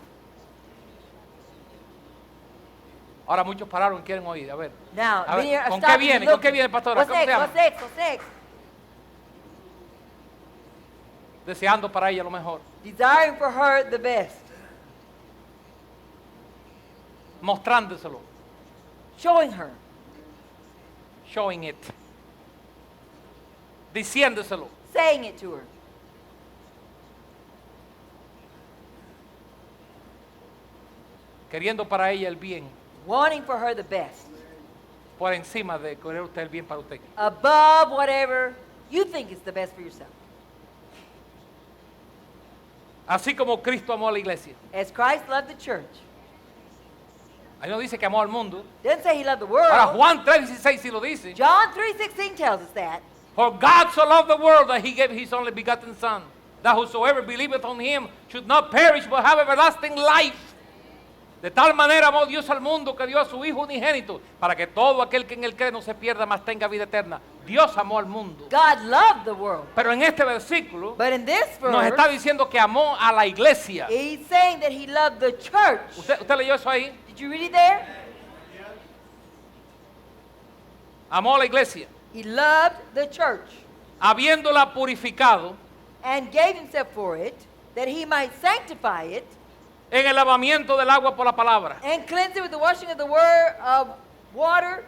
[SPEAKER 1] Ahora muchos pararon y quieren oír. A ver.
[SPEAKER 2] Now,
[SPEAKER 1] A ver,
[SPEAKER 2] many are
[SPEAKER 1] ¿con qué
[SPEAKER 2] stopping
[SPEAKER 1] viene?
[SPEAKER 2] and
[SPEAKER 1] ¿Con qué
[SPEAKER 2] looking.
[SPEAKER 1] viene, pastora?
[SPEAKER 2] What's
[SPEAKER 1] ¿Cómo se
[SPEAKER 2] next?
[SPEAKER 1] llama?
[SPEAKER 2] What's next? What's next?
[SPEAKER 1] Deseando para ella lo mejor.
[SPEAKER 2] Desiring for her the best.
[SPEAKER 1] Mostrándoselo.
[SPEAKER 2] Showing her.
[SPEAKER 1] Showing it. Diciéndoselo.
[SPEAKER 2] Saying it to her.
[SPEAKER 1] Queriendo para ella el bien.
[SPEAKER 2] Wanting for her the best.
[SPEAKER 1] Por encima de querer usted el bien para usted.
[SPEAKER 2] Above whatever you think is the best for yourself.
[SPEAKER 1] Así como Cristo amó a la iglesia.
[SPEAKER 2] As Christ loved the church.
[SPEAKER 1] Ahí no dice que amó al mundo.
[SPEAKER 2] Doesn't say he loved the
[SPEAKER 1] Ahora
[SPEAKER 2] world.
[SPEAKER 1] Juan 3:16 sí lo dice.
[SPEAKER 2] John 3:16 tells us that.
[SPEAKER 1] For God so loved the world that he gave his only begotten Son, that whosoever believeth on him should not perish but have everlasting life. De tal manera amó Dios al mundo que dio a su Hijo unigénito, para que todo aquel que en él cree no se pierda, mas tenga vida eterna. Dios amó al mundo.
[SPEAKER 2] God loved the world.
[SPEAKER 1] Pero en este versículo
[SPEAKER 2] But in this
[SPEAKER 1] nos está
[SPEAKER 2] verse,
[SPEAKER 1] diciendo que amó a la iglesia.
[SPEAKER 2] he's saying that he loved the church.
[SPEAKER 1] ¿Usted leyó eso ahí?
[SPEAKER 2] Did you read it there?
[SPEAKER 1] Amó a la iglesia,
[SPEAKER 2] He loved the church
[SPEAKER 1] habiéndola purificado
[SPEAKER 2] and gave himself for it, that he might sanctify it
[SPEAKER 1] en el lavamiento del agua por la palabra,
[SPEAKER 2] and cleanse it with the washing of the word of water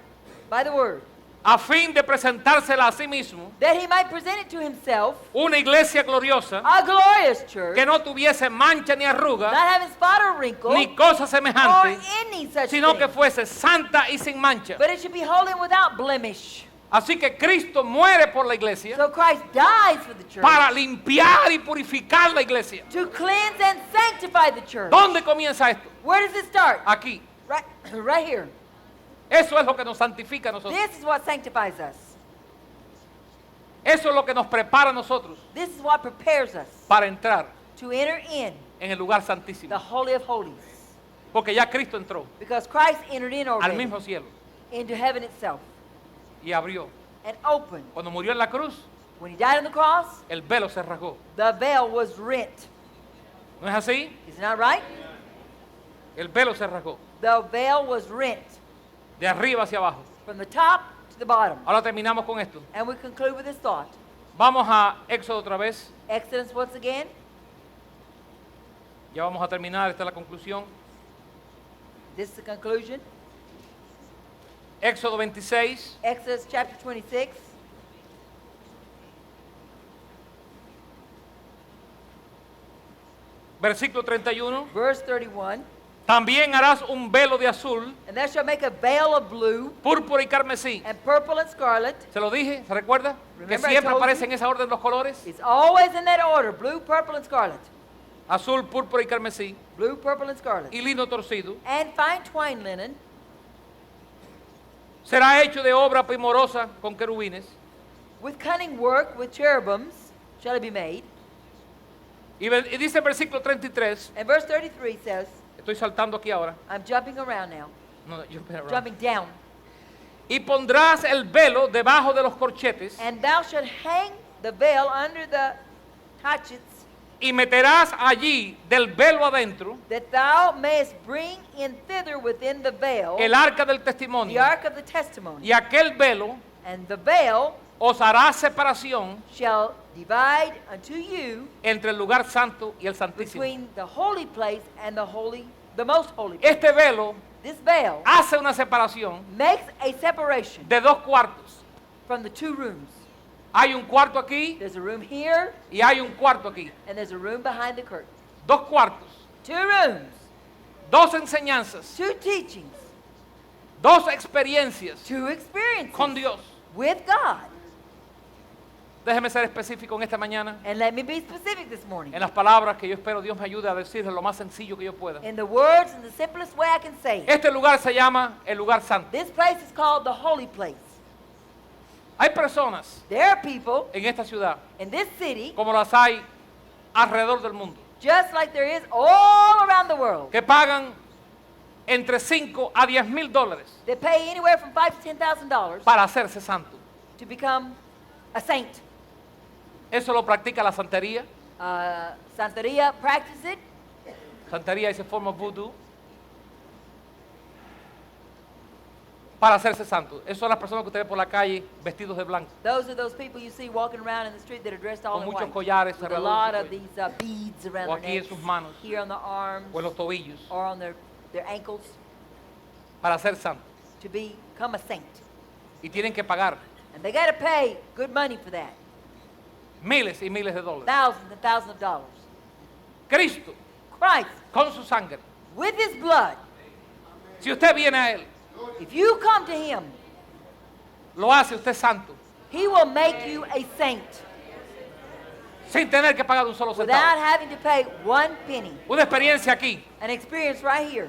[SPEAKER 2] by the word,
[SPEAKER 1] a fin de presentársela a sí mismo
[SPEAKER 2] that he might present it to himself
[SPEAKER 1] una iglesia gloriosa
[SPEAKER 2] a glorious church,
[SPEAKER 1] que no tuviese mancha ni arruga
[SPEAKER 2] not having spot or wrinkle
[SPEAKER 1] ni cosa
[SPEAKER 2] or
[SPEAKER 1] semejante,
[SPEAKER 2] any such
[SPEAKER 1] sino que
[SPEAKER 2] thing,
[SPEAKER 1] fuese santa y sin mancha.
[SPEAKER 2] but it should be holy and without blemish.
[SPEAKER 1] Así que Cristo muere por la iglesia
[SPEAKER 2] So Christ dies for the church
[SPEAKER 1] para limpiar y purificar la iglesia.
[SPEAKER 2] to cleanse and sanctify the church.
[SPEAKER 1] ¿Dónde comienza esto?
[SPEAKER 2] Where does it start?
[SPEAKER 1] Aquí.
[SPEAKER 2] Right, right here.
[SPEAKER 1] Eso es lo que nos santifica a nosotros.
[SPEAKER 2] This is what sanctifies us.
[SPEAKER 1] Eso es lo que nos prepara a nosotros
[SPEAKER 2] This is what prepares us
[SPEAKER 1] para entrar
[SPEAKER 2] to enter in
[SPEAKER 1] en el lugar
[SPEAKER 2] the
[SPEAKER 1] santísimo.
[SPEAKER 2] Holy of Holies.
[SPEAKER 1] Porque ya Cristo entró
[SPEAKER 2] Because Christ entered in
[SPEAKER 1] al
[SPEAKER 2] already
[SPEAKER 1] mismo cielo
[SPEAKER 2] into heaven itself
[SPEAKER 1] y abrió.
[SPEAKER 2] and opened.
[SPEAKER 1] Cuando murió en la cruz,
[SPEAKER 2] When he died on the cross,
[SPEAKER 1] el velo se rasgó.
[SPEAKER 2] the veil was rent.
[SPEAKER 1] ¿No es así?
[SPEAKER 2] Is it not right?
[SPEAKER 1] El velo se rasgó.
[SPEAKER 2] The veil was rent
[SPEAKER 1] De arriba hacia abajo.
[SPEAKER 2] from the top to the bottom.
[SPEAKER 1] Ahora terminamos con esto.
[SPEAKER 2] And we conclude with this thought.
[SPEAKER 1] Vamos a Éxodo otra vez.
[SPEAKER 2] Exodus once again.
[SPEAKER 1] Ya vamos a terminar. Esta es la conclusión.
[SPEAKER 2] This is the conclusion.
[SPEAKER 1] Éxodo 26.
[SPEAKER 2] Exodus chapter 26.
[SPEAKER 1] Versículo 31.
[SPEAKER 2] Verse 31.
[SPEAKER 1] También harás un velo de azul,
[SPEAKER 2] And thou shalt make a veil of blue
[SPEAKER 1] púrpura y carmesí.
[SPEAKER 2] and purple and scarlet.
[SPEAKER 1] ¿Se lo dije? ¿Se recuerda? Que
[SPEAKER 2] Remember I
[SPEAKER 1] siempre
[SPEAKER 2] told
[SPEAKER 1] aparece
[SPEAKER 2] you?
[SPEAKER 1] en esa orden los colores.
[SPEAKER 2] It's always in that order. Blue, purple, and scarlet.
[SPEAKER 1] Azul, púrpura y carmesí.
[SPEAKER 2] Blue, purple, and scarlet.
[SPEAKER 1] Y lino torcido.
[SPEAKER 2] And fine twine linen.
[SPEAKER 1] Será hecho de obra primorosa con querubines.
[SPEAKER 2] With cunning work, with cherubims, shall it be made.
[SPEAKER 1] Y dice el versículo 33.
[SPEAKER 2] And verse 33 says,
[SPEAKER 1] Estoy saltando aquí ahora.
[SPEAKER 2] I'm jumping around now.
[SPEAKER 1] No,
[SPEAKER 2] Jumping down.
[SPEAKER 1] Y pondrás el velo debajo de los corchetes
[SPEAKER 2] And thou shalt hang the veil under the hatchets,
[SPEAKER 1] y meterás allí del velo adentro
[SPEAKER 2] that thou mayest bring in thither within the veil
[SPEAKER 1] el arca del
[SPEAKER 2] the
[SPEAKER 1] testimonio.
[SPEAKER 2] ark of the testimony.
[SPEAKER 1] Y aquel velo
[SPEAKER 2] And the veil
[SPEAKER 1] os hará separación
[SPEAKER 2] shall divide unto you
[SPEAKER 1] entre el lugar santo y el santísimo.
[SPEAKER 2] between the holy place and the most holy place.
[SPEAKER 1] Este velo
[SPEAKER 2] This veil
[SPEAKER 1] hace una separación
[SPEAKER 2] makes a separation
[SPEAKER 1] de dos cuartos.
[SPEAKER 2] from the two rooms.
[SPEAKER 1] Hay un cuarto aquí
[SPEAKER 2] There's a room here
[SPEAKER 1] y hay un cuarto aquí.
[SPEAKER 2] and there's a room behind the curtain.
[SPEAKER 1] Dos cuartos,
[SPEAKER 2] Two rooms,
[SPEAKER 1] dos enseñanzas,
[SPEAKER 2] two teachings,
[SPEAKER 1] dos experiencias
[SPEAKER 2] two experiences
[SPEAKER 1] con Dios.
[SPEAKER 2] with God.
[SPEAKER 1] Déjeme ser específico en esta mañana,
[SPEAKER 2] And let me be specific this morning.
[SPEAKER 1] en las palabras que yo espero Dios me ayude a decirles lo más sencillo que yo pueda.
[SPEAKER 2] In the words, in the simplest way I can say it.
[SPEAKER 1] Este lugar se llama el lugar santo.
[SPEAKER 2] This place is called the holy place.
[SPEAKER 1] Hay personas
[SPEAKER 2] There are people
[SPEAKER 1] en esta ciudad,
[SPEAKER 2] in this city,
[SPEAKER 1] como las hay alrededor del mundo,
[SPEAKER 2] just like there is all around the world,
[SPEAKER 1] que pagan entre 5 a 10 mil dólares
[SPEAKER 2] that pay anywhere from $5,000 to $10,000
[SPEAKER 1] para hacerse santo.
[SPEAKER 2] to become a saint.
[SPEAKER 1] Eso lo practica la santería.
[SPEAKER 2] Santeria practice it.
[SPEAKER 1] Santería es a forma of voodoo. Para hacerse santo. Esas son las personas que usted ve por la calle vestidos de blanco,
[SPEAKER 2] Those are those people you see walking around in the street that are dressed all
[SPEAKER 1] con
[SPEAKER 2] in
[SPEAKER 1] muchos
[SPEAKER 2] white,
[SPEAKER 1] collares
[SPEAKER 2] with a
[SPEAKER 1] alrededor
[SPEAKER 2] lot
[SPEAKER 1] de
[SPEAKER 2] of
[SPEAKER 1] su
[SPEAKER 2] these
[SPEAKER 1] cuello,
[SPEAKER 2] beads around
[SPEAKER 1] o
[SPEAKER 2] their
[SPEAKER 1] aquí en
[SPEAKER 2] necks,
[SPEAKER 1] sus manos,
[SPEAKER 2] here on their arms,
[SPEAKER 1] o en los tobillos,
[SPEAKER 2] or on their ankles,
[SPEAKER 1] para ser santo.
[SPEAKER 2] to become a saint.
[SPEAKER 1] Y tienen que pagar
[SPEAKER 2] And they got to pay good money for that,
[SPEAKER 1] miles y miles de dólares.
[SPEAKER 2] thousands and thousands of dollars.
[SPEAKER 1] Cristo,
[SPEAKER 2] Christ,
[SPEAKER 1] con su sangre.
[SPEAKER 2] with his blood,
[SPEAKER 1] Si usted viene a Él,
[SPEAKER 2] if you come to him,
[SPEAKER 1] lo hace usted santo,
[SPEAKER 2] he will make you a saint
[SPEAKER 1] sin tener que pagar un solo
[SPEAKER 2] without
[SPEAKER 1] centavo.
[SPEAKER 2] having to pay one penny.
[SPEAKER 1] Una experiencia aquí.
[SPEAKER 2] An experience right here.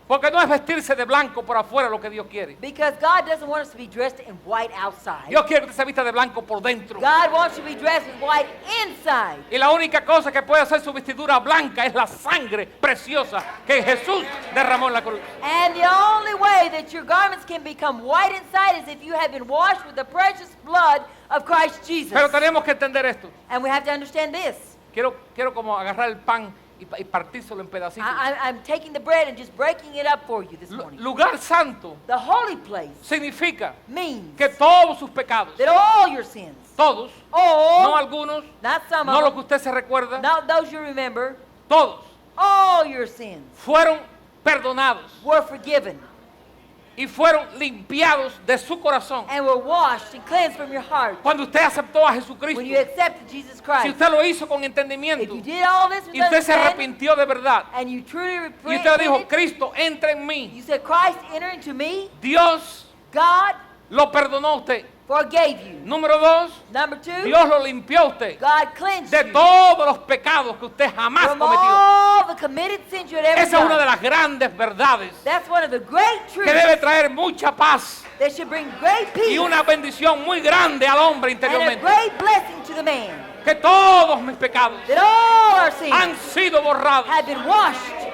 [SPEAKER 1] Porque no es vestirse de blanco por afuera lo que Dios quiere.
[SPEAKER 2] Because God doesn't want us to be dressed in white outside.
[SPEAKER 1] Dios quiere que usted se vista de blanco por dentro.
[SPEAKER 2] God wants you to be dressed with white inside.
[SPEAKER 1] Y la única cosa que puede hacer su vestidura blanca es la sangre preciosa que Jesús derramó en la cruz.
[SPEAKER 2] And the only way that your garments can become white inside is if you have been washed with the precious blood of Christ Jesus.
[SPEAKER 1] Pero tenemos que entender esto.
[SPEAKER 2] And we have to understand this.
[SPEAKER 1] Quiero como agarrar el pan y partírselo en pedacitos.
[SPEAKER 2] I'm taking the bread and just breaking it up for you this morning.
[SPEAKER 1] Lugar santo
[SPEAKER 2] The holy place
[SPEAKER 1] significa
[SPEAKER 2] means
[SPEAKER 1] que todos sus pecados,
[SPEAKER 2] that all your sins,
[SPEAKER 1] todos, no
[SPEAKER 2] all,
[SPEAKER 1] algunos,
[SPEAKER 2] not some
[SPEAKER 1] no lo
[SPEAKER 2] of
[SPEAKER 1] que
[SPEAKER 2] them,
[SPEAKER 1] usted se recuerda,
[SPEAKER 2] not those you remember,
[SPEAKER 1] todos
[SPEAKER 2] all your sins
[SPEAKER 1] fueron perdonados
[SPEAKER 2] were forgiven
[SPEAKER 1] y fueron limpiados de su corazón.
[SPEAKER 2] and were washed and cleansed from your heart.
[SPEAKER 1] Cuando usted aceptó a Jesucristo,
[SPEAKER 2] When you accepted Jesus
[SPEAKER 1] si
[SPEAKER 2] Christ,
[SPEAKER 1] usted lo hizo con
[SPEAKER 2] if
[SPEAKER 1] entendimiento
[SPEAKER 2] you did all this with
[SPEAKER 1] y usted se
[SPEAKER 2] understanding,
[SPEAKER 1] arrepintió de verdad
[SPEAKER 2] and you truly
[SPEAKER 1] y usted dijo,
[SPEAKER 2] repented,
[SPEAKER 1] Cristo, entra en mí,
[SPEAKER 2] you said, Christ, enter into me,
[SPEAKER 1] Dios
[SPEAKER 2] God
[SPEAKER 1] lo perdonó a usted.
[SPEAKER 2] forgave you.
[SPEAKER 1] Número 2,
[SPEAKER 2] Number 2,
[SPEAKER 1] Dios lo limpió a usted
[SPEAKER 2] God cleansed
[SPEAKER 1] de
[SPEAKER 2] you
[SPEAKER 1] todos los pecados que usted jamás
[SPEAKER 2] from
[SPEAKER 1] cometió.
[SPEAKER 2] all the committed sins you had ever
[SPEAKER 1] Esa es una de
[SPEAKER 2] done.
[SPEAKER 1] las grandes verdades
[SPEAKER 2] That's one of the great
[SPEAKER 1] que
[SPEAKER 2] truths
[SPEAKER 1] debe traer mucha paz
[SPEAKER 2] that should bring great peace
[SPEAKER 1] y una bendición muy grande al hombre
[SPEAKER 2] and a
[SPEAKER 1] interiormente.
[SPEAKER 2] great blessing to the man.
[SPEAKER 1] Que todos mis pecados
[SPEAKER 2] That all our sins
[SPEAKER 1] han sido borrados.
[SPEAKER 2] have been washed.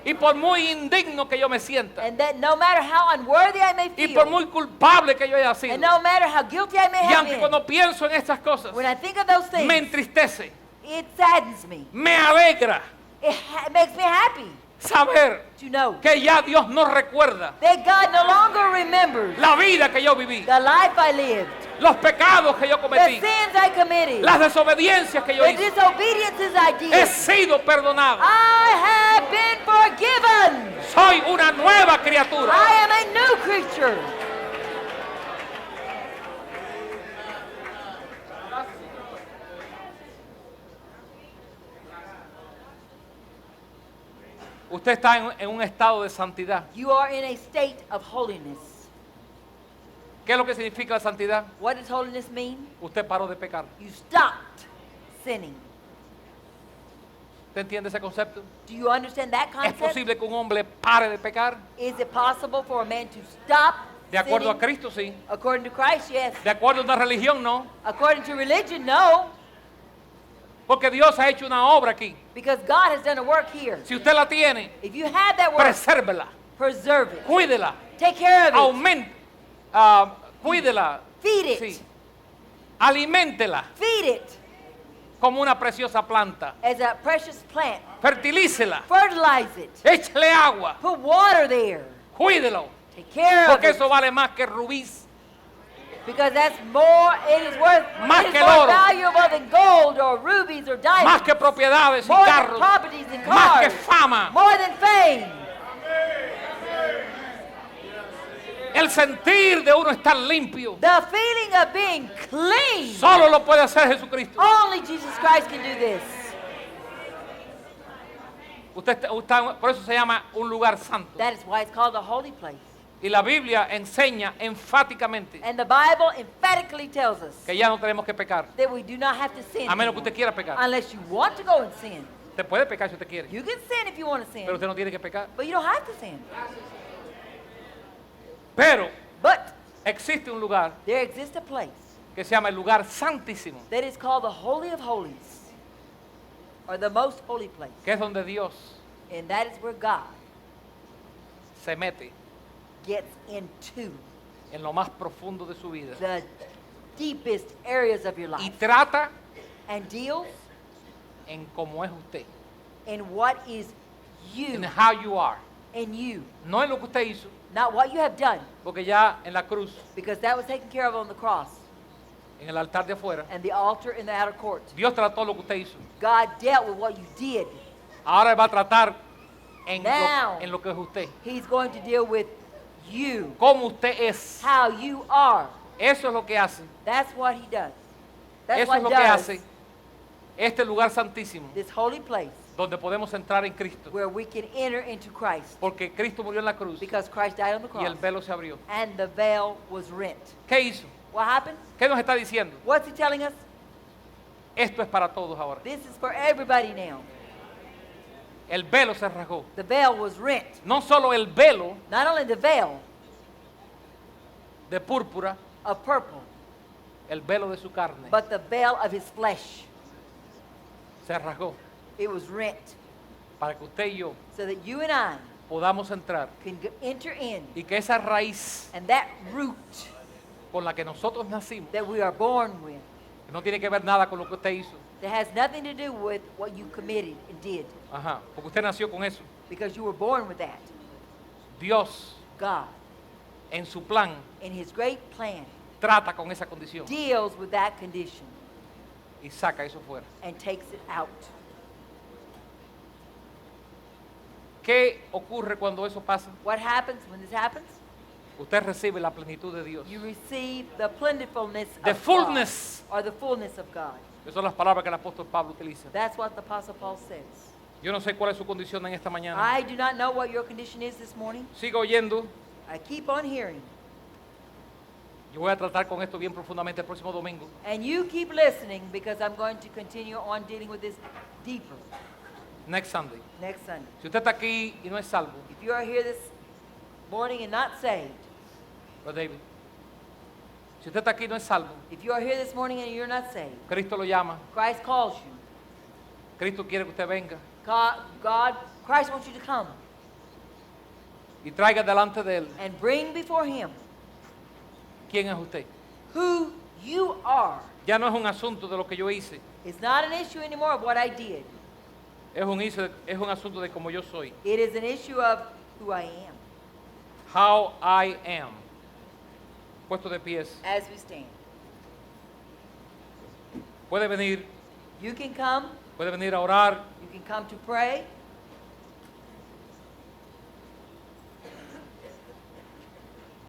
[SPEAKER 1] Y por muy indigno que yo me sienta,
[SPEAKER 2] And that no matter how unworthy I may
[SPEAKER 1] y por
[SPEAKER 2] feel,
[SPEAKER 1] muy culpable que yo haya sido,
[SPEAKER 2] and no matter how guilty I may
[SPEAKER 1] y
[SPEAKER 2] have
[SPEAKER 1] aunque
[SPEAKER 2] been,
[SPEAKER 1] cuando pienso en estas cosas,
[SPEAKER 2] when I think of those
[SPEAKER 1] me
[SPEAKER 2] things,
[SPEAKER 1] entristece,
[SPEAKER 2] it saddens me.
[SPEAKER 1] me alegra
[SPEAKER 2] It makes me happy
[SPEAKER 1] saber
[SPEAKER 2] to know
[SPEAKER 1] que ya Dios no recuerda
[SPEAKER 2] that God no longer remembers
[SPEAKER 1] la vida que yo viví,
[SPEAKER 2] the life I lived,
[SPEAKER 1] los pecados que yo
[SPEAKER 2] the
[SPEAKER 1] cometí,
[SPEAKER 2] sins I committed,
[SPEAKER 1] las desobediencias que yo
[SPEAKER 2] the
[SPEAKER 1] hice.
[SPEAKER 2] disobediences I
[SPEAKER 1] He
[SPEAKER 2] did.
[SPEAKER 1] sido perdonado.
[SPEAKER 2] I have been forgiven.
[SPEAKER 1] Soy una nueva criatura.
[SPEAKER 2] I am a new creature.
[SPEAKER 1] Usted está en un estado de santidad.
[SPEAKER 2] You are in a state of holiness.
[SPEAKER 1] ¿Qué es lo que significa la santidad?
[SPEAKER 2] What does holiness mean?
[SPEAKER 1] Usted paró de pecar.
[SPEAKER 2] You stopped sinning.
[SPEAKER 1] ¿Usted entiende ese concepto?
[SPEAKER 2] Do you understand that
[SPEAKER 1] ¿Es
[SPEAKER 2] concept?
[SPEAKER 1] posible que un hombre pare de pecar?
[SPEAKER 2] Is it possible for a man to stop
[SPEAKER 1] De acuerdo a
[SPEAKER 2] sinning?
[SPEAKER 1] Cristo, sí.
[SPEAKER 2] According to Christ, yes.
[SPEAKER 1] De acuerdo a una religión, no.
[SPEAKER 2] According to religion, no.
[SPEAKER 1] Porque Dios ha hecho una obra aquí.
[SPEAKER 2] Because God has done a work here.
[SPEAKER 1] Si usted la tiene,
[SPEAKER 2] If you have that work,
[SPEAKER 1] presérvela,
[SPEAKER 2] preserve it.
[SPEAKER 1] cuídela,
[SPEAKER 2] Take care of it.
[SPEAKER 1] aumente, cuídela,
[SPEAKER 2] Feed it.
[SPEAKER 1] sí. Aliméntela
[SPEAKER 2] Feed it
[SPEAKER 1] como una preciosa planta.
[SPEAKER 2] as a precious plant.
[SPEAKER 1] Fertilícela,
[SPEAKER 2] Fertilize it.
[SPEAKER 1] échale agua,
[SPEAKER 2] Put water there.
[SPEAKER 1] cuídelo,
[SPEAKER 2] Take care of
[SPEAKER 1] porque
[SPEAKER 2] it.
[SPEAKER 1] eso vale más que rubíes,
[SPEAKER 2] Because that's more, it is worth,
[SPEAKER 1] Más
[SPEAKER 2] it is
[SPEAKER 1] que el
[SPEAKER 2] more
[SPEAKER 1] oro.
[SPEAKER 2] valuable than gold or rubies or
[SPEAKER 1] más
[SPEAKER 2] diamonds.
[SPEAKER 1] que propiedades y
[SPEAKER 2] More than
[SPEAKER 1] carros,
[SPEAKER 2] properties and
[SPEAKER 1] más que
[SPEAKER 2] cars.
[SPEAKER 1] fama.
[SPEAKER 2] More than fame.
[SPEAKER 1] El sentir de uno estar limpio
[SPEAKER 2] The feeling of being clean.
[SPEAKER 1] solo lo puede hacer Jesucristo.
[SPEAKER 2] Only Jesus Christ can do this.
[SPEAKER 1] Usted está, por eso se llama un lugar santo.
[SPEAKER 2] That is why it's called a holy place.
[SPEAKER 1] Y la Biblia enseña enfáticamente
[SPEAKER 2] And the Bible emphatically tells us
[SPEAKER 1] que ya no tenemos que pecar,
[SPEAKER 2] that we do not have to sin
[SPEAKER 1] a menos que
[SPEAKER 2] anymore,
[SPEAKER 1] usted quiera pecar.
[SPEAKER 2] unless you want to go and sin.
[SPEAKER 1] Usted puede pecar si usted quiere,
[SPEAKER 2] You can sin if you want to sin,
[SPEAKER 1] pero usted no tiene que pecar.
[SPEAKER 2] but you don't have to sin.
[SPEAKER 1] Pero
[SPEAKER 2] But
[SPEAKER 1] existe un lugar
[SPEAKER 2] there exists a place
[SPEAKER 1] que se llama el lugar santísimo,
[SPEAKER 2] that is called the Holy of Holies, or the most holy place.
[SPEAKER 1] que es donde Dios
[SPEAKER 2] And that is where God
[SPEAKER 1] se mete
[SPEAKER 2] gets into
[SPEAKER 1] en lo más profundo de su vida
[SPEAKER 2] the deepest areas of your
[SPEAKER 1] y
[SPEAKER 2] life
[SPEAKER 1] trata
[SPEAKER 2] and deals
[SPEAKER 1] en cómo es usted,
[SPEAKER 2] in what is
[SPEAKER 1] en
[SPEAKER 2] you,
[SPEAKER 1] how you are,
[SPEAKER 2] in you,
[SPEAKER 1] no en lo que usted hizo,
[SPEAKER 2] not what you have done,
[SPEAKER 1] porque ya en la cruz,
[SPEAKER 2] because that was taken care of on the cross
[SPEAKER 1] en el altar de afuera,
[SPEAKER 2] and the altar in the outer court.
[SPEAKER 1] Dios trató lo que usted hizo.
[SPEAKER 2] God dealt with what you did.
[SPEAKER 1] Ahora va a tratar
[SPEAKER 2] Now.
[SPEAKER 1] en lo que es usted,
[SPEAKER 2] He's going to deal with you,
[SPEAKER 1] cómo usted es.
[SPEAKER 2] how you are.
[SPEAKER 1] Eso es lo que hace.
[SPEAKER 2] That's what he does. That's
[SPEAKER 1] Eso es
[SPEAKER 2] what
[SPEAKER 1] lo que
[SPEAKER 2] does
[SPEAKER 1] hace este lugar santísimo,
[SPEAKER 2] this holy place
[SPEAKER 1] donde podemos entrar en Cristo,
[SPEAKER 2] where we can enter into Christ,
[SPEAKER 1] porque Cristo murió en la cruz
[SPEAKER 2] because Christ died on the
[SPEAKER 1] y el
[SPEAKER 2] cross
[SPEAKER 1] velo se abrió.
[SPEAKER 2] and the veil was rent.
[SPEAKER 1] ¿Qué hizo?
[SPEAKER 2] What happened?
[SPEAKER 1] ¿Qué nos está diciendo?
[SPEAKER 2] What's he telling us?
[SPEAKER 1] Esto es para todos ahora.
[SPEAKER 2] This is for everybody now.
[SPEAKER 1] El velo se rasgó.
[SPEAKER 2] The veil was rent.
[SPEAKER 1] No solo el velo
[SPEAKER 2] Not only the veil
[SPEAKER 1] de púrpura,
[SPEAKER 2] of purple,
[SPEAKER 1] el velo de su carne
[SPEAKER 2] but the veil of his flesh.
[SPEAKER 1] se rasgó
[SPEAKER 2] It was rent
[SPEAKER 1] para que usted y yo
[SPEAKER 2] so that you and I
[SPEAKER 1] podamos entrar
[SPEAKER 2] can enter in,
[SPEAKER 1] y que esa raíz
[SPEAKER 2] and that root
[SPEAKER 1] con la que nosotros nacimos
[SPEAKER 2] that we are born with
[SPEAKER 1] No tiene que ver nada con lo que usted hizo.
[SPEAKER 2] That has nothing to do with what you committed and did,
[SPEAKER 1] Ajá, porque usted nació con eso.
[SPEAKER 2] because you were born with that.
[SPEAKER 1] Dios,
[SPEAKER 2] God,
[SPEAKER 1] en su plan,
[SPEAKER 2] in His great plan,
[SPEAKER 1] trata con esa condición
[SPEAKER 2] deals with that condition
[SPEAKER 1] y saca eso fuera.
[SPEAKER 2] and takes it out.
[SPEAKER 1] ¿Qué ocurre cuando eso pasa?
[SPEAKER 2] What happens when this happens?
[SPEAKER 1] Usted recibe la plenitud de Dios.
[SPEAKER 2] You receive the plentifulness
[SPEAKER 1] The
[SPEAKER 2] of
[SPEAKER 1] fullness.
[SPEAKER 2] God, or the fullness of God.
[SPEAKER 1] Esas son las palabras que el apóstol Pablo utiliza.
[SPEAKER 2] That's what the Apostle Paul says.
[SPEAKER 1] Yo no sé cuál es su condición en esta mañana.
[SPEAKER 2] I do not know what your condition is this morning.
[SPEAKER 1] Sigo oyendo.
[SPEAKER 2] I keep on hearing.
[SPEAKER 1] Yo voy a tratar con esto bien profundamente el próximo domingo.
[SPEAKER 2] And you keep listening, because I'm going to continue on dealing with this deeper
[SPEAKER 1] Next Sunday.
[SPEAKER 2] next Sunday.
[SPEAKER 1] Si usted está aquí y no es salvo,
[SPEAKER 2] If you are here this morning and not saved,
[SPEAKER 1] Brother David, si usted está aquí y no es salvo,
[SPEAKER 2] if you are here this morning and you're not saved,
[SPEAKER 1] Cristo lo llama,
[SPEAKER 2] Christ calls you.
[SPEAKER 1] Cristo quiere que usted venga
[SPEAKER 2] Christ wants you to come
[SPEAKER 1] y traiga delante de Él
[SPEAKER 2] and bring before Him
[SPEAKER 1] quién es usted.
[SPEAKER 2] who you are.
[SPEAKER 1] Ya no es un asunto de lo que yo hice,
[SPEAKER 2] It's not an issue anymore of what I did.
[SPEAKER 1] es un asunto de cómo yo soy.
[SPEAKER 2] It is an issue of who I am.
[SPEAKER 1] How I am. Puesto de pies.
[SPEAKER 2] As we stand,
[SPEAKER 1] Puede venir
[SPEAKER 2] you can come.
[SPEAKER 1] a orar,
[SPEAKER 2] You can come to pray.